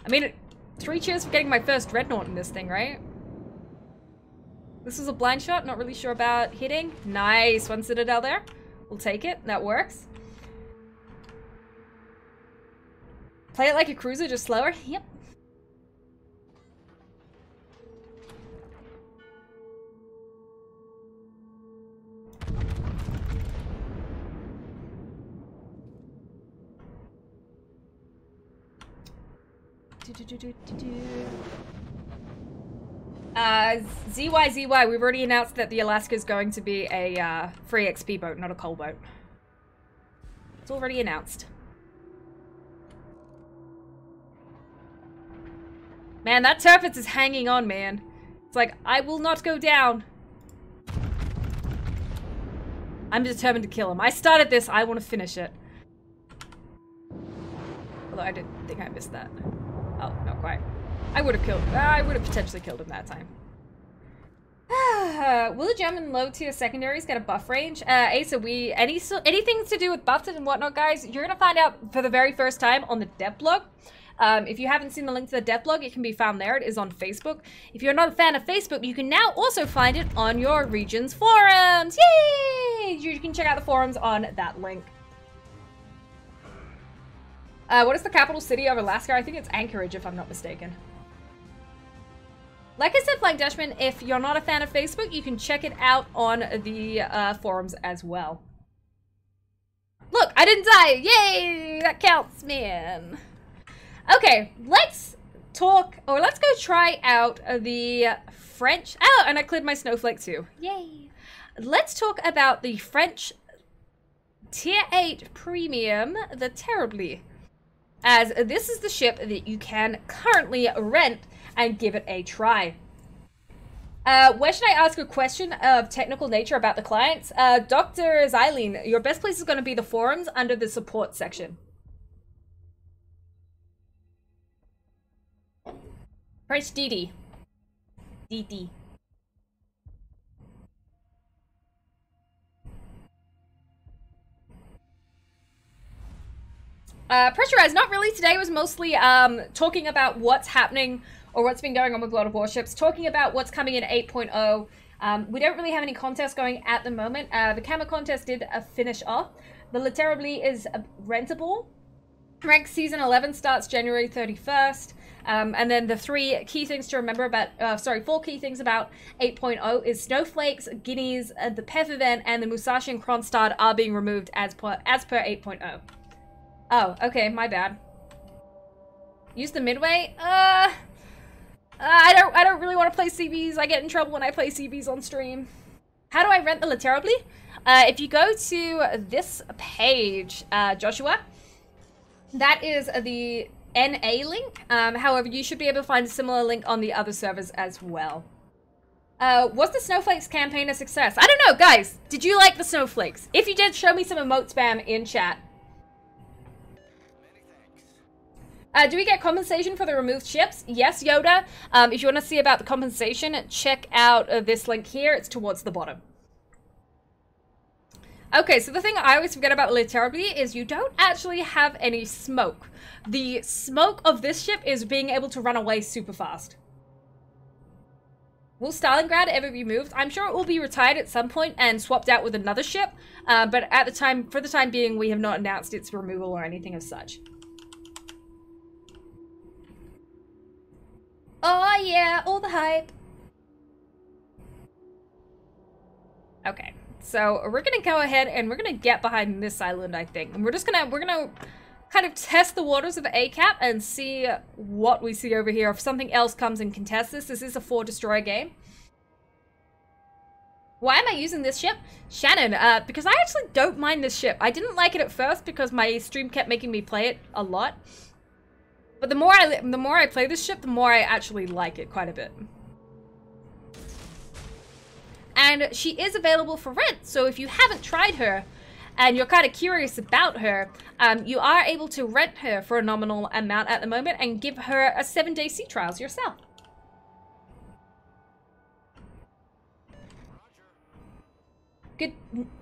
I mean, 3 cheers for getting my first dreadnought in this thing, right? This was a blind shot. Not really sure about hitting. Nice. 1 citadel there. We'll take it. That works. Play it like a cruiser, just slower. Yep. ZYZY, we've already announced that the Alaska is going to be a free XP boat, not a coal boat. It's already announced. Man, that Turfitz is hanging on, man. It's like, I will not go down. I'm determined to kill him. I started this, I want to finish it. Although I didn't think I missed that. Oh, not quite. I would have potentially killed him that time. Will the German low-tier secondaries get a buff range? Asa, anything to do with buffs and whatnot, guys, you're gonna find out for the very first time on the dev blog. If you haven't seen the link to the dev blog, it can be found there. It is on Facebook. If you're not a fan of Facebook, you can now also find it on your region's forums. Yay! You can check out the forums on that link. What is the capital city of Alaska? I think it's Anchorage, if I'm not mistaken. Like I said, Flying Dutchman, if you're not a fan of Facebook, you can check it out on the forums as well. Look, I didn't die! Yay! That counts, man. Okay, let's talk, or let's go try out the French. Oh, and I cleared my snowflake too. Yay! Let's talk about the French Tier 8 Premium, the Terribly. As this is the ship that you can currently rent and give it a try. Where should I ask a question of technical nature about the clients? Dr. Xylene, your best place is going to be the forums under the support section. Press DD. DD. Pressurized, not really. Today was mostly talking about what's happening or what's been going on with World of Warships, talking about what's coming in 8.0. We don't really have any contests going at the moment. The camera contest did finish off. The Literally is rentable. Rank Season 11 starts January 31st. And then the four key things about 8.0 is Snowflakes, Guineas, the PEF event, and the Musashi and Kronstadt are being removed as per 8.0. Oh, okay, my bad. Use the Midway? I don't really want to play CVs. I get in trouble when I play CVs on stream. How do I rent the Literally? If you go to this page, Joshua, that is the NA link. However, you should be able to find a similar link on the other servers as well. Was the Snowflakes campaign a success? I don't know, guys. Did you like the Snowflakes? If you did, show me some emote spam in chat. Do we get compensation for the removed ships? Yes, Yoda. If you want to see about the compensation, check out this link here. It's towards the bottom. Okay, so the thing I always forget about Terribly is you don't actually have any smoke. The smoke of this ship is being able to run away super fast. Will Stalingrad ever be moved? I'm sure it will be retired at some point and swapped out with another ship. But for the time being, we have not announced its removal or anything of such. Oh yeah, all the hype. Okay, so we're gonna go ahead and we're gonna get behind this island, I think. And we're gonna kind of test the waters of ACAP and see what we see over here. If something else comes and contests this is a 4-destroyer game. Why am I using this ship? Shannon, because I actually don't mind this ship. I didn't like it at first because my stream kept making me play it a lot. But the more I play this ship, the more I actually like it quite a bit. And she is available for rent, so if you haven't tried her and you're kind of curious about her, you are able to rent her for a nominal amount at the moment and give her a 7-day sea trials yourself. Good.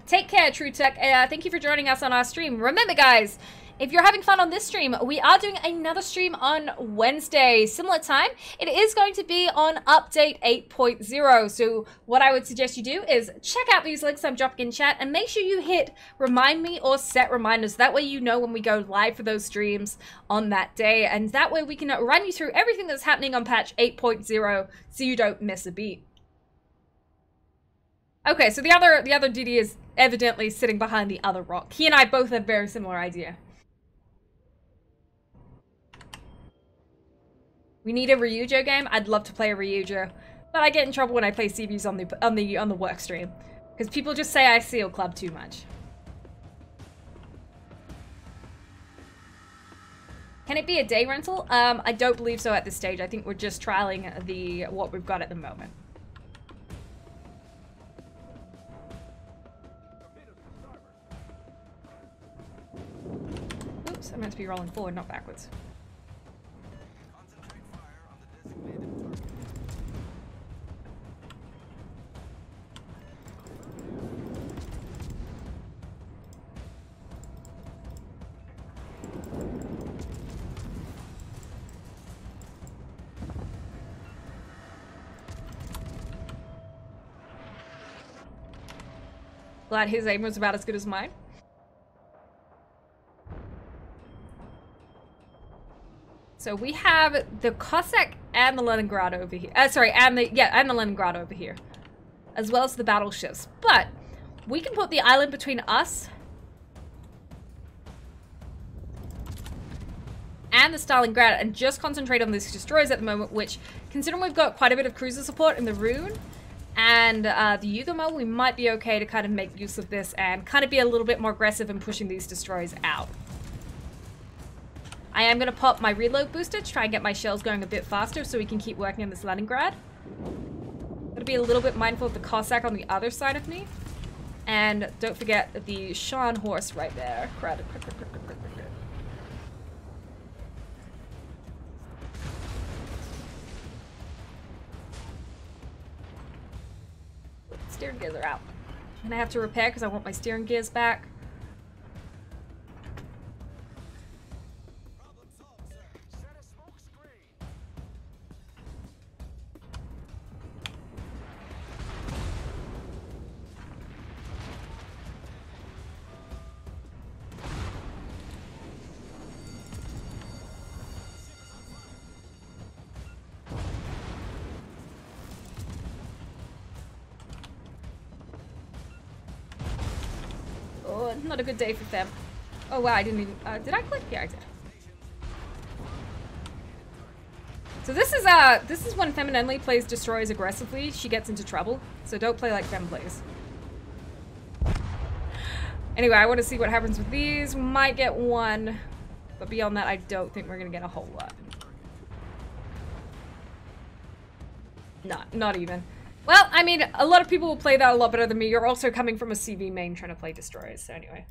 Take care, True Tech. Thank you for joining us on our stream. Remember, guys, if you're having fun on this stream, we are doing another stream on Wednesday, similar time. It is going to be on update 8.0. So what I would suggest you do is check out these links I'm dropping in chat and make sure you hit remind me or set reminders. That way you know when we go live for those streams on that day. And that way we can run you through everything that's happening on patch 8.0 so you don't miss a beat. Okay, so the other Didi is evidently sitting behind the other rock. He and I both have a very similar idea. We need a Ryujo game. I'd love to play a Ryujo, but I get in trouble when I play CVs on the work stream because people just say I seal club too much. Can it be a day rental? I don't believe so at this stage. I think we're just trialing what we've got at the moment. Oops, I'm meant to be rolling forward, not backwards. Concentrate fire on the designated target. Glad his aim was about as good as mine. So we have the Cossack and the Leningrad over here. Sorry, and the Leningrad over here, as well as the battleships. But we can put the island between us and the Stalingrad and just concentrate on these destroyers at the moment. Which, considering we've got quite a bit of cruiser support in the Rune and the Yugomo, we might be okay to kind of make use of this and kind of be a little bit more aggressive in pushing these destroyers out. I am going to pop my reload booster to try and get my shells going a bit faster so we can keep working on this Leningrad. Gotta be a little bit mindful of the Cossack on the other side of me. And don't forget the Sean horse right there. Steering gears are out. And I have to repair because I want my steering gears back. Problem solved, sir. Set a smoke screen. Oh, not a good day for them. Oh wow, I didn't even, did I click? Yeah, I did. So this is when Femennenly plays destroyers aggressively, she gets into trouble. So don't play like Fem plays. Anyway, I want to see what happens with these. We might get one, but beyond that, I don't think we're gonna get a whole lot. Not even. Well, I mean, a lot of people will play that a lot better than me. You're also coming from a CV main trying to play destroyers, so anyway.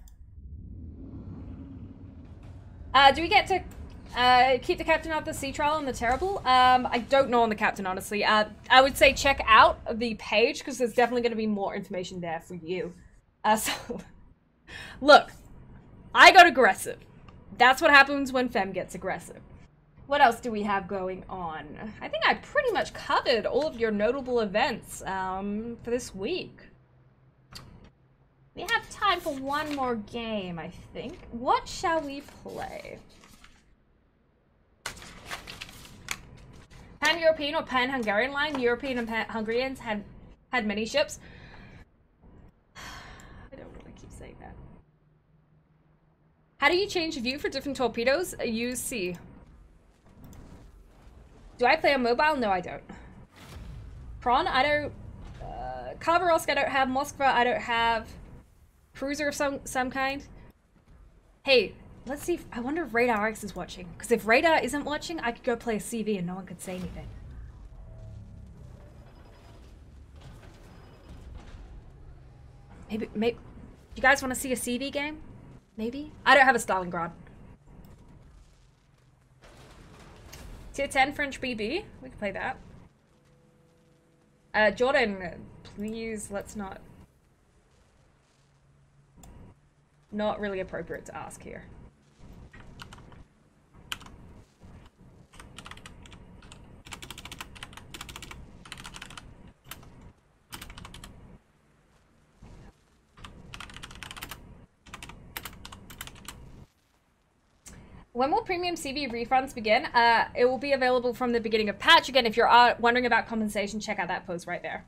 Do we get to keep the captain out of the sea trial and the terrible? I don't know on the captain, honestly. I would say check out the page, because there's definitely going to be more information there for you. So, look, I got aggressive. That's what happens when Fem gets aggressive. What else do we have going on? I think I pretty much covered all of your notable events for this week. We have time for one more game, I think. What shall we play? Pan-European or Pan-Hungarian line? European and Hungarians had many ships. I don't want to keep saying that. How do you change view for different torpedoes? Use C. Do I play on mobile? No, I don't. Prawn, I don't. Khabarovsk, I don't have. Moskva, I don't have. Cruiser of some kind. Hey, let's see. I wonder if Radar X is watching. Because if Radar isn't watching, I could go play a CV and no one could say anything. Maybe. You guys want to see a CV game? Maybe? I don't have a Stalingrad. Tier 10 French BB. We can play that. Jordan, please, let's not. Not really appropriate to ask here. When will premium CV refunds begin? It will be available from the beginning of patch. Again, if you're wondering about compensation, check out that post right there.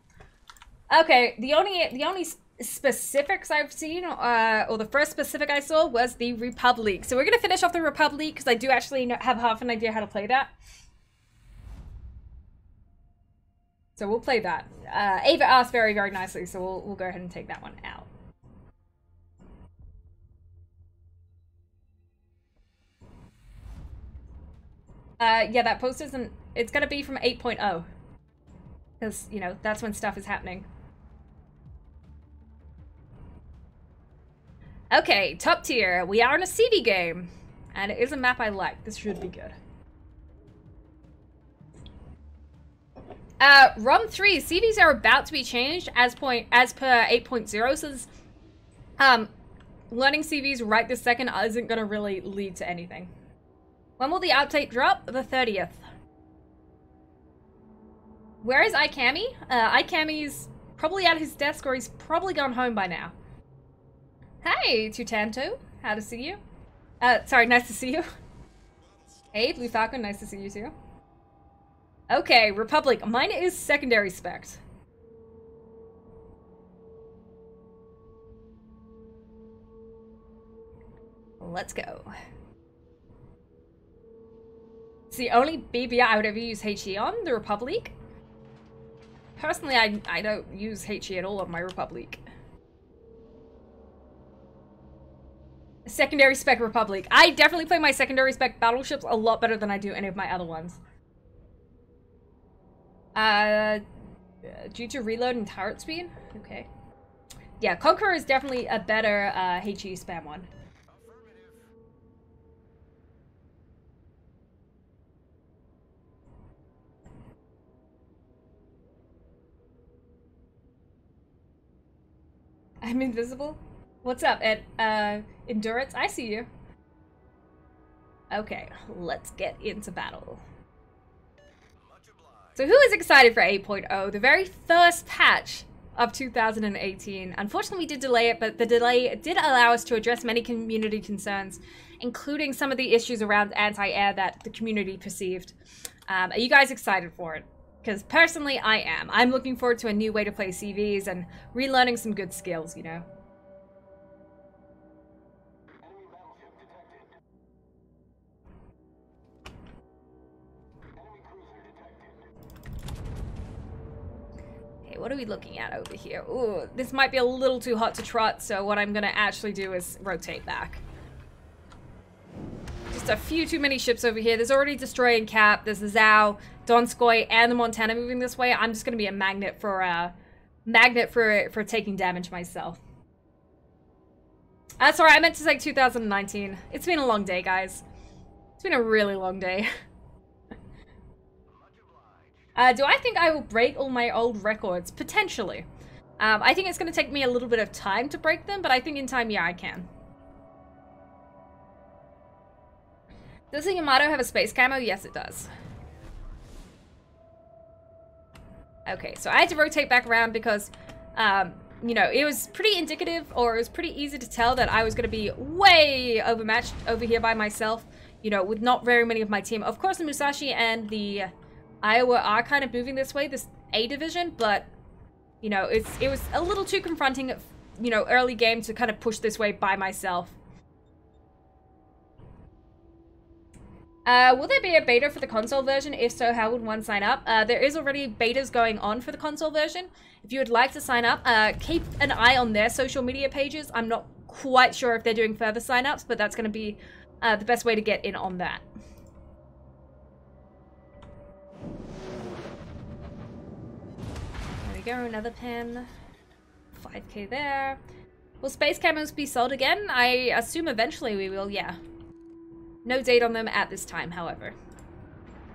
Okay, the only specifics I've seen, or the first specific I saw, was the Republic. So we're gonna finish off the Republic because I do actually have half an idea how to play that. So we'll play that. Ava asked very, very nicely, so we'll go ahead and take that one out. Yeah, that post isn't... It's gonna be from 8.0. Because, you know, that's when stuff is happening. Okay, top tier. We are in a CV game. And it is a map I like. This should be good. ROM 3, CVs are about to be changed as per 8.0. Says, learning CVs right this second isn't gonna really lead to anything. When will the update drop? The 30th. Where is iCammy? iCammy's probably at his desk or he's probably gone home by now. Hey, Tutanto. How to see you? Sorry, nice to see you. Hey, Blue Falcon, nice to see you too. Okay, Republic. Mine is secondary spec. Let's go. It's the only BBR I would ever use HE on, the Republic. Personally, I don't use HE at all on my Republic. Secondary spec Republic. I definitely play my secondary spec battleships a lot better than I do any of my other ones. Due to reload and turret speed? Okay. Yeah, Conqueror is definitely a better HE spam one. I'm invisible? What's up, Ed? Endurance? I see you. Okay, let's get into battle. So who is excited for 8.0? The very first patch of 2018. Unfortunately, we did delay it, but the delay did allow us to address many community concerns, including some of the issues around anti-air that the community perceived. Are you guys excited for it? Because personally, I am. I'm looking forward to a new way to play CVs and relearning some good skills, you know? Okay, what are we looking at over here? Ooh, this might be a little too hot to trot, so what I'm gonna actually do is rotate back. Just a few too many ships over here. There's already Destroyer and Cap. There's the Zhao, Donskoy, and the Montana moving this way. I'm just gonna be a magnet for taking damage myself. Sorry, I meant to say 2019. It's been a long day, guys. It's been a really long day. Do I think I will break all my old records? Potentially. I think it's gonna take me a little bit of time to break them, but I think in time, yeah, I can. Does the Yamato have a space camo? Yes, it does. Okay, so I had to rotate back around because, you know, it was pretty indicative, or it was pretty easy to tell that I was going to be way overmatched over here by myself, you know, with not very many of my team. Of course, the Musashi and the Iowa are kind of moving this way, this A division, but, you know, it was a little too confronting, you know, early game to kind of push this way by myself. Will there be a beta for the console version? If so, how would one sign up? There is already betas going on for the console version. If you would like to sign up, keep an eye on their social media pages. I'm not quite sure if they're doing further sign-ups, but that's going to be the best way to get in on that. There we go, another pen. 5k there. Will space camos be sold again? I assume eventually we will, yeah. No date on them at this time, however.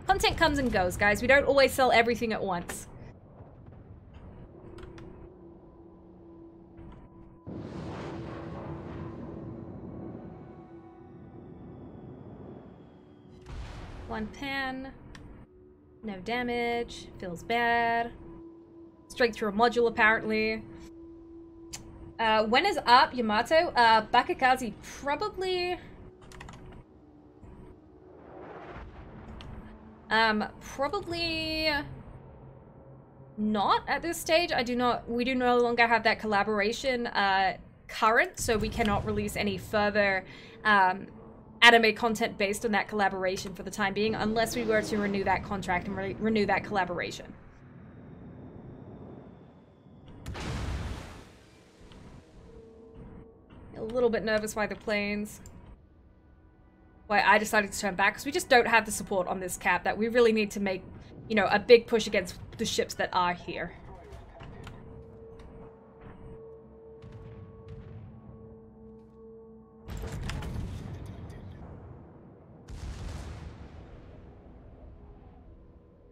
Content comes and goes, guys. We don't always sell everything at once. One pan. No damage. Feels bad. Straight through a module, apparently. When is up, Yamato? Bakakazi probably... probably not at this stage. We do no longer have that collaboration current, so we cannot release any further anime content based on that collaboration for the time being, unless we were to renew that contract and renew that collaboration. little bit nervous by the planes. Why I decided to turn back, because we just don't have the support on this cap that we really need to make, you know, a big push against the ships that are here.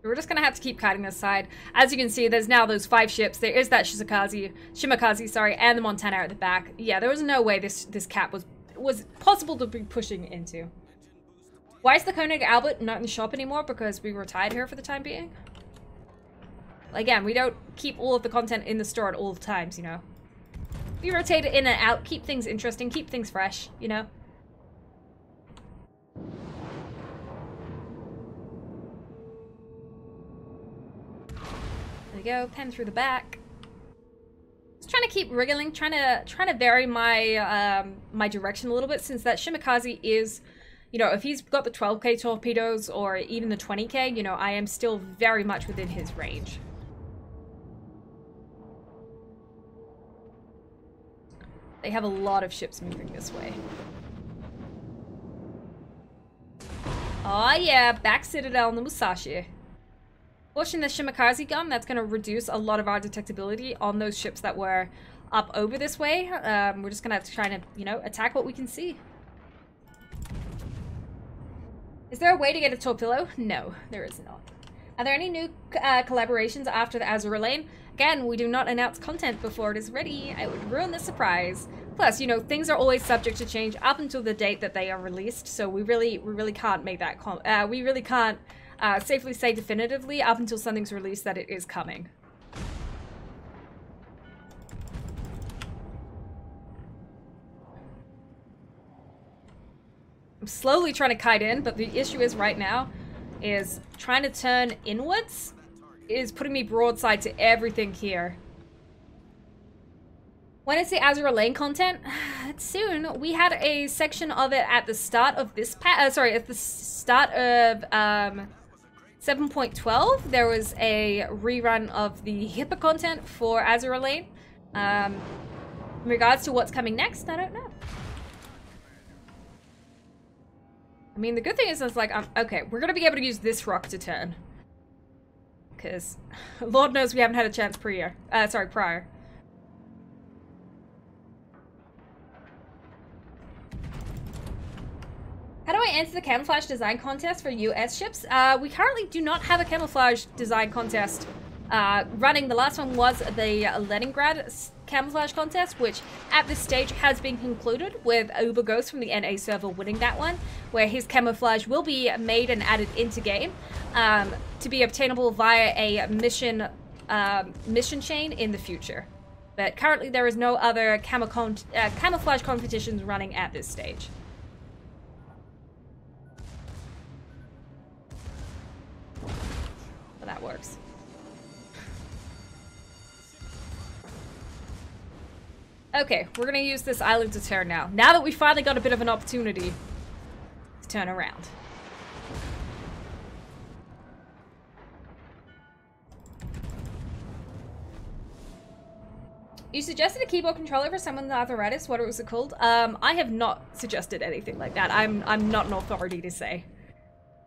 We're just gonna have to keep kiting this side. As you can see, there's now those 5 ships. There is that Shimakaze, sorry, and the Montana at the back. Yeah, there was no way this cap was possible to be pushing into. Why is the Koenig Albert not in the shop anymore? Because we retired here for the time being? Again, we don't keep all of the content in the store at all times, you know. We rotate it in and out, keep things interesting, keep things fresh, you know. There we go, pen through the back. Just trying to keep wriggling, trying to vary my my direction a little bit, since that Shimakaze is, you know, if he's got the 12K torpedoes or even the 20K, you know, I am still very much within his range. They have a lot of ships moving this way. Oh yeah, back Citadel and the Musashi. Fortunately, the Shimakaze gun, that's going to reduce a lot of our detectability on those ships that were up over this way. We're just going to have to try to, you know, attack what we can see. Is there a way to get a torpedo? No, there is not. Are there any new collaborations after the Azure Lane? Again, we do not announce content before it is ready. I would ruin the surprise. Plus, you know, things are always subject to change up until the date that they are released, so we really can't make that we really can't safely say definitively up until something's released that it is coming. I'm slowly trying to kite in, but the issue is right now is trying to turn inwards is putting me broadside to everything here. When is the Azure Lane content? It's soon. We had a section of it at the start of this at the start of 7.12. There was a rerun of the HIPAA content for Azure Lane. In regards to what's coming next, I don't know. I mean, the good thing is, it's like, okay, we're gonna be able to use this rock to turn. Because Lord knows we haven't had a chance prior. How do I enter the camouflage design contest for US ships? We currently do not have a camouflage design contest running. The last one was the Leningrad camouflage contest, which at this stage has been concluded with Uber Ghost from the NA server winning that one, where his camouflage will be made and added into game to be obtainable via a mission chain in the future. But currently there is no other camouflage competitions running at this stage. Well, that works. Okay, we're gonna use this island to turn now. Now that we finally got a bit of an opportunity to turn around. You suggested a keyboard controller for someone with arthritis. What was it called? I have not suggested anything like that. I'm not an authority to say.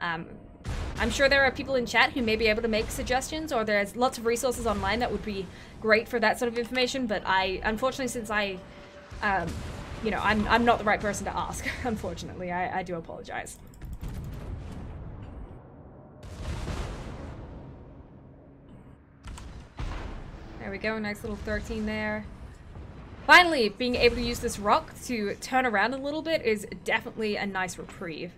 I'm sure there are people in chat who may be able to make suggestions, or there's lots of resources online that would be great for that sort of information, but unfortunately, since you know, I'm not the right person to ask, unfortunately. I do apologize. There we go, nice little 13 there. Finally, being able to use this rock to turn around a little bit is definitely a nice reprieve.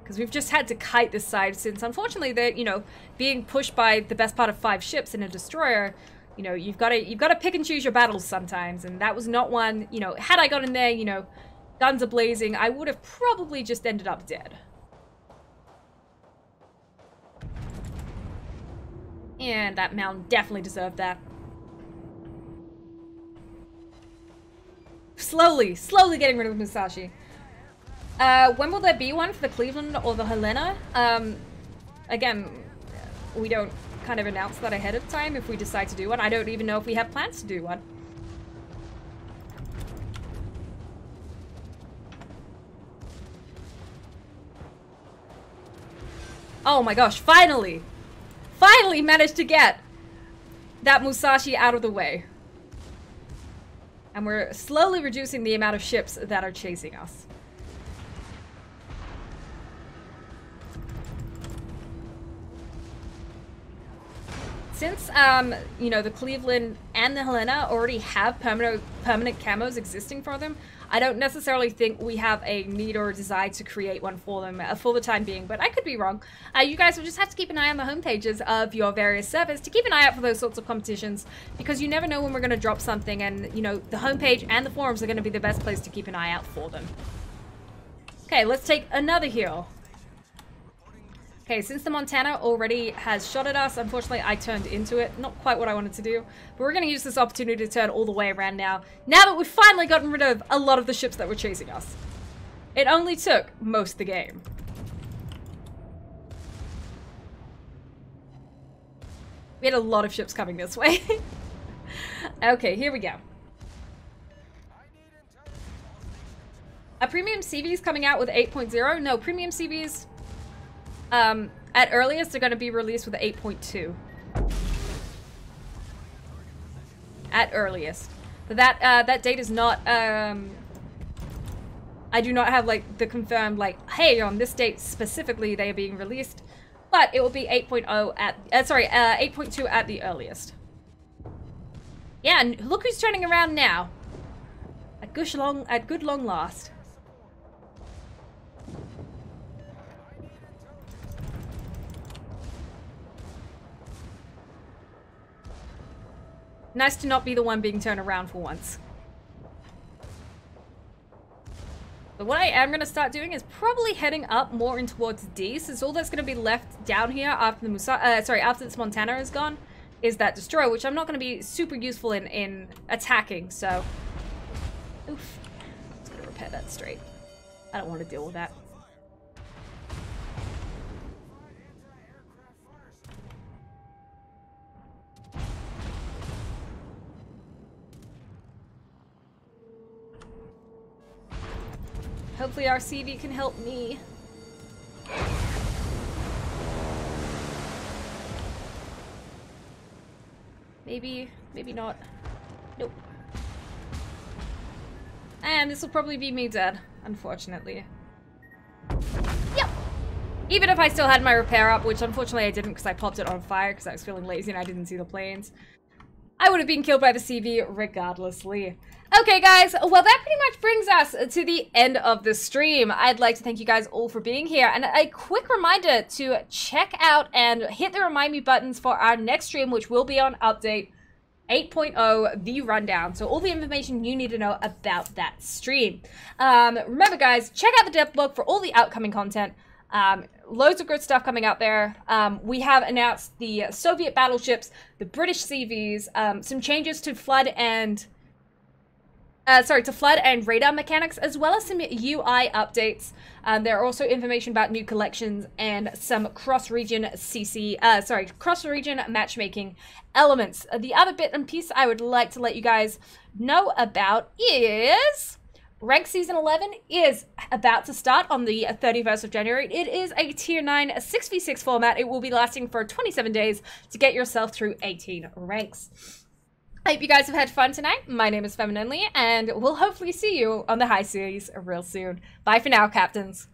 Because we've just had to kite this side since, unfortunately, they're, you know, being pushed by the best part of 5 ships in a destroyer. You know, you've got to pick and choose your battles sometimes, and that was not one. You know, had I got in there, you know, guns a-blazing, I would have probably just ended up dead. And that mountain definitely deserved that. Slowly getting rid of Musashi. When will there be one for the Cleveland or the Helena? Again, we don't kind of announce that ahead of time if we decide to do one. I don't even know if we have plans to do one. Oh my gosh, finally! Finally managed to get that Musashi out of the way. And we're slowly reducing the amount of ships that are chasing us. Since, you know, the Cleveland and the Helena already have permanent camos existing for them, I don't necessarily think we have a need or a desire to create one for them for the time being, but I could be wrong. You guys will just have to keep an eye on the homepages of your various servers to keep an eye out for those sorts of competitions, because you never know when we're going to drop something, and, you know, the homepage and the forums are going to be the best place to keep an eye out for them. Okay, let's take another heal. Okay, since the Montana already has shot at us, unfortunately I turned into it. Not quite what I wanted to do, but we're going to use this opportunity to turn all the way around now. Now that we've finally gotten rid of a lot of the ships that were chasing us. It only took most of the game. We had a lot of ships coming this way. Okay, here we go. A premium CV is coming out with 8.0. No, premium CVs... at earliest, they're going to be released with 8.2. At earliest. But that date is not, I do not have, like, the confirmed, like, hey, on this date specifically they are being released. But it will be 8.0 at, 8.2 at the earliest. Yeah, and look who's turning around now. At good long last. Nice to not be the one being turned around for once. But what I am going to start doing is probably heading up more in towards D, since all that's going to be left down here after the after this Montana is gone, is that destroyer, which I'm not going to be super useful in attacking, so... Oof. Let's go repair that straight. I don't want to deal with that. Hopefully our CV can help me. Maybe, maybe not. Nope. And this will probably be me dead, unfortunately. Yep. Even if I still had my repair up, which unfortunately I didn't because I popped it on fire because I was feeling lazy and I didn't see the planes, I would have been killed by the CV regardlessly. Okay, guys, well, that pretty much brings us to the end of the stream. I'd like to thank you guys all for being here, and a quick reminder to check out and hit the remind me buttons for our next stream, which will be on update 8.0, the rundown. So all the information you need to know about that stream. Remember, guys, check out the dev blog for all the upcoming content. Loads of good stuff coming out there. We have announced the Soviet battleships, the British CVs, some changes to flood and radar mechanics, as well as some UI updates. There are also information about new collections and some cross-region cross-region matchmaking elements. The other bit and piece I would like to let you guys know about is Rank Season 11 is about to start on the 31st of January. It is a Tier 9 6v6 format. It will be lasting for 27 days to get yourself through 18 ranks. I hope you guys have had fun tonight. My name is Femennenly, and we'll hopefully see you on the high seas real soon. Bye for now, Captains.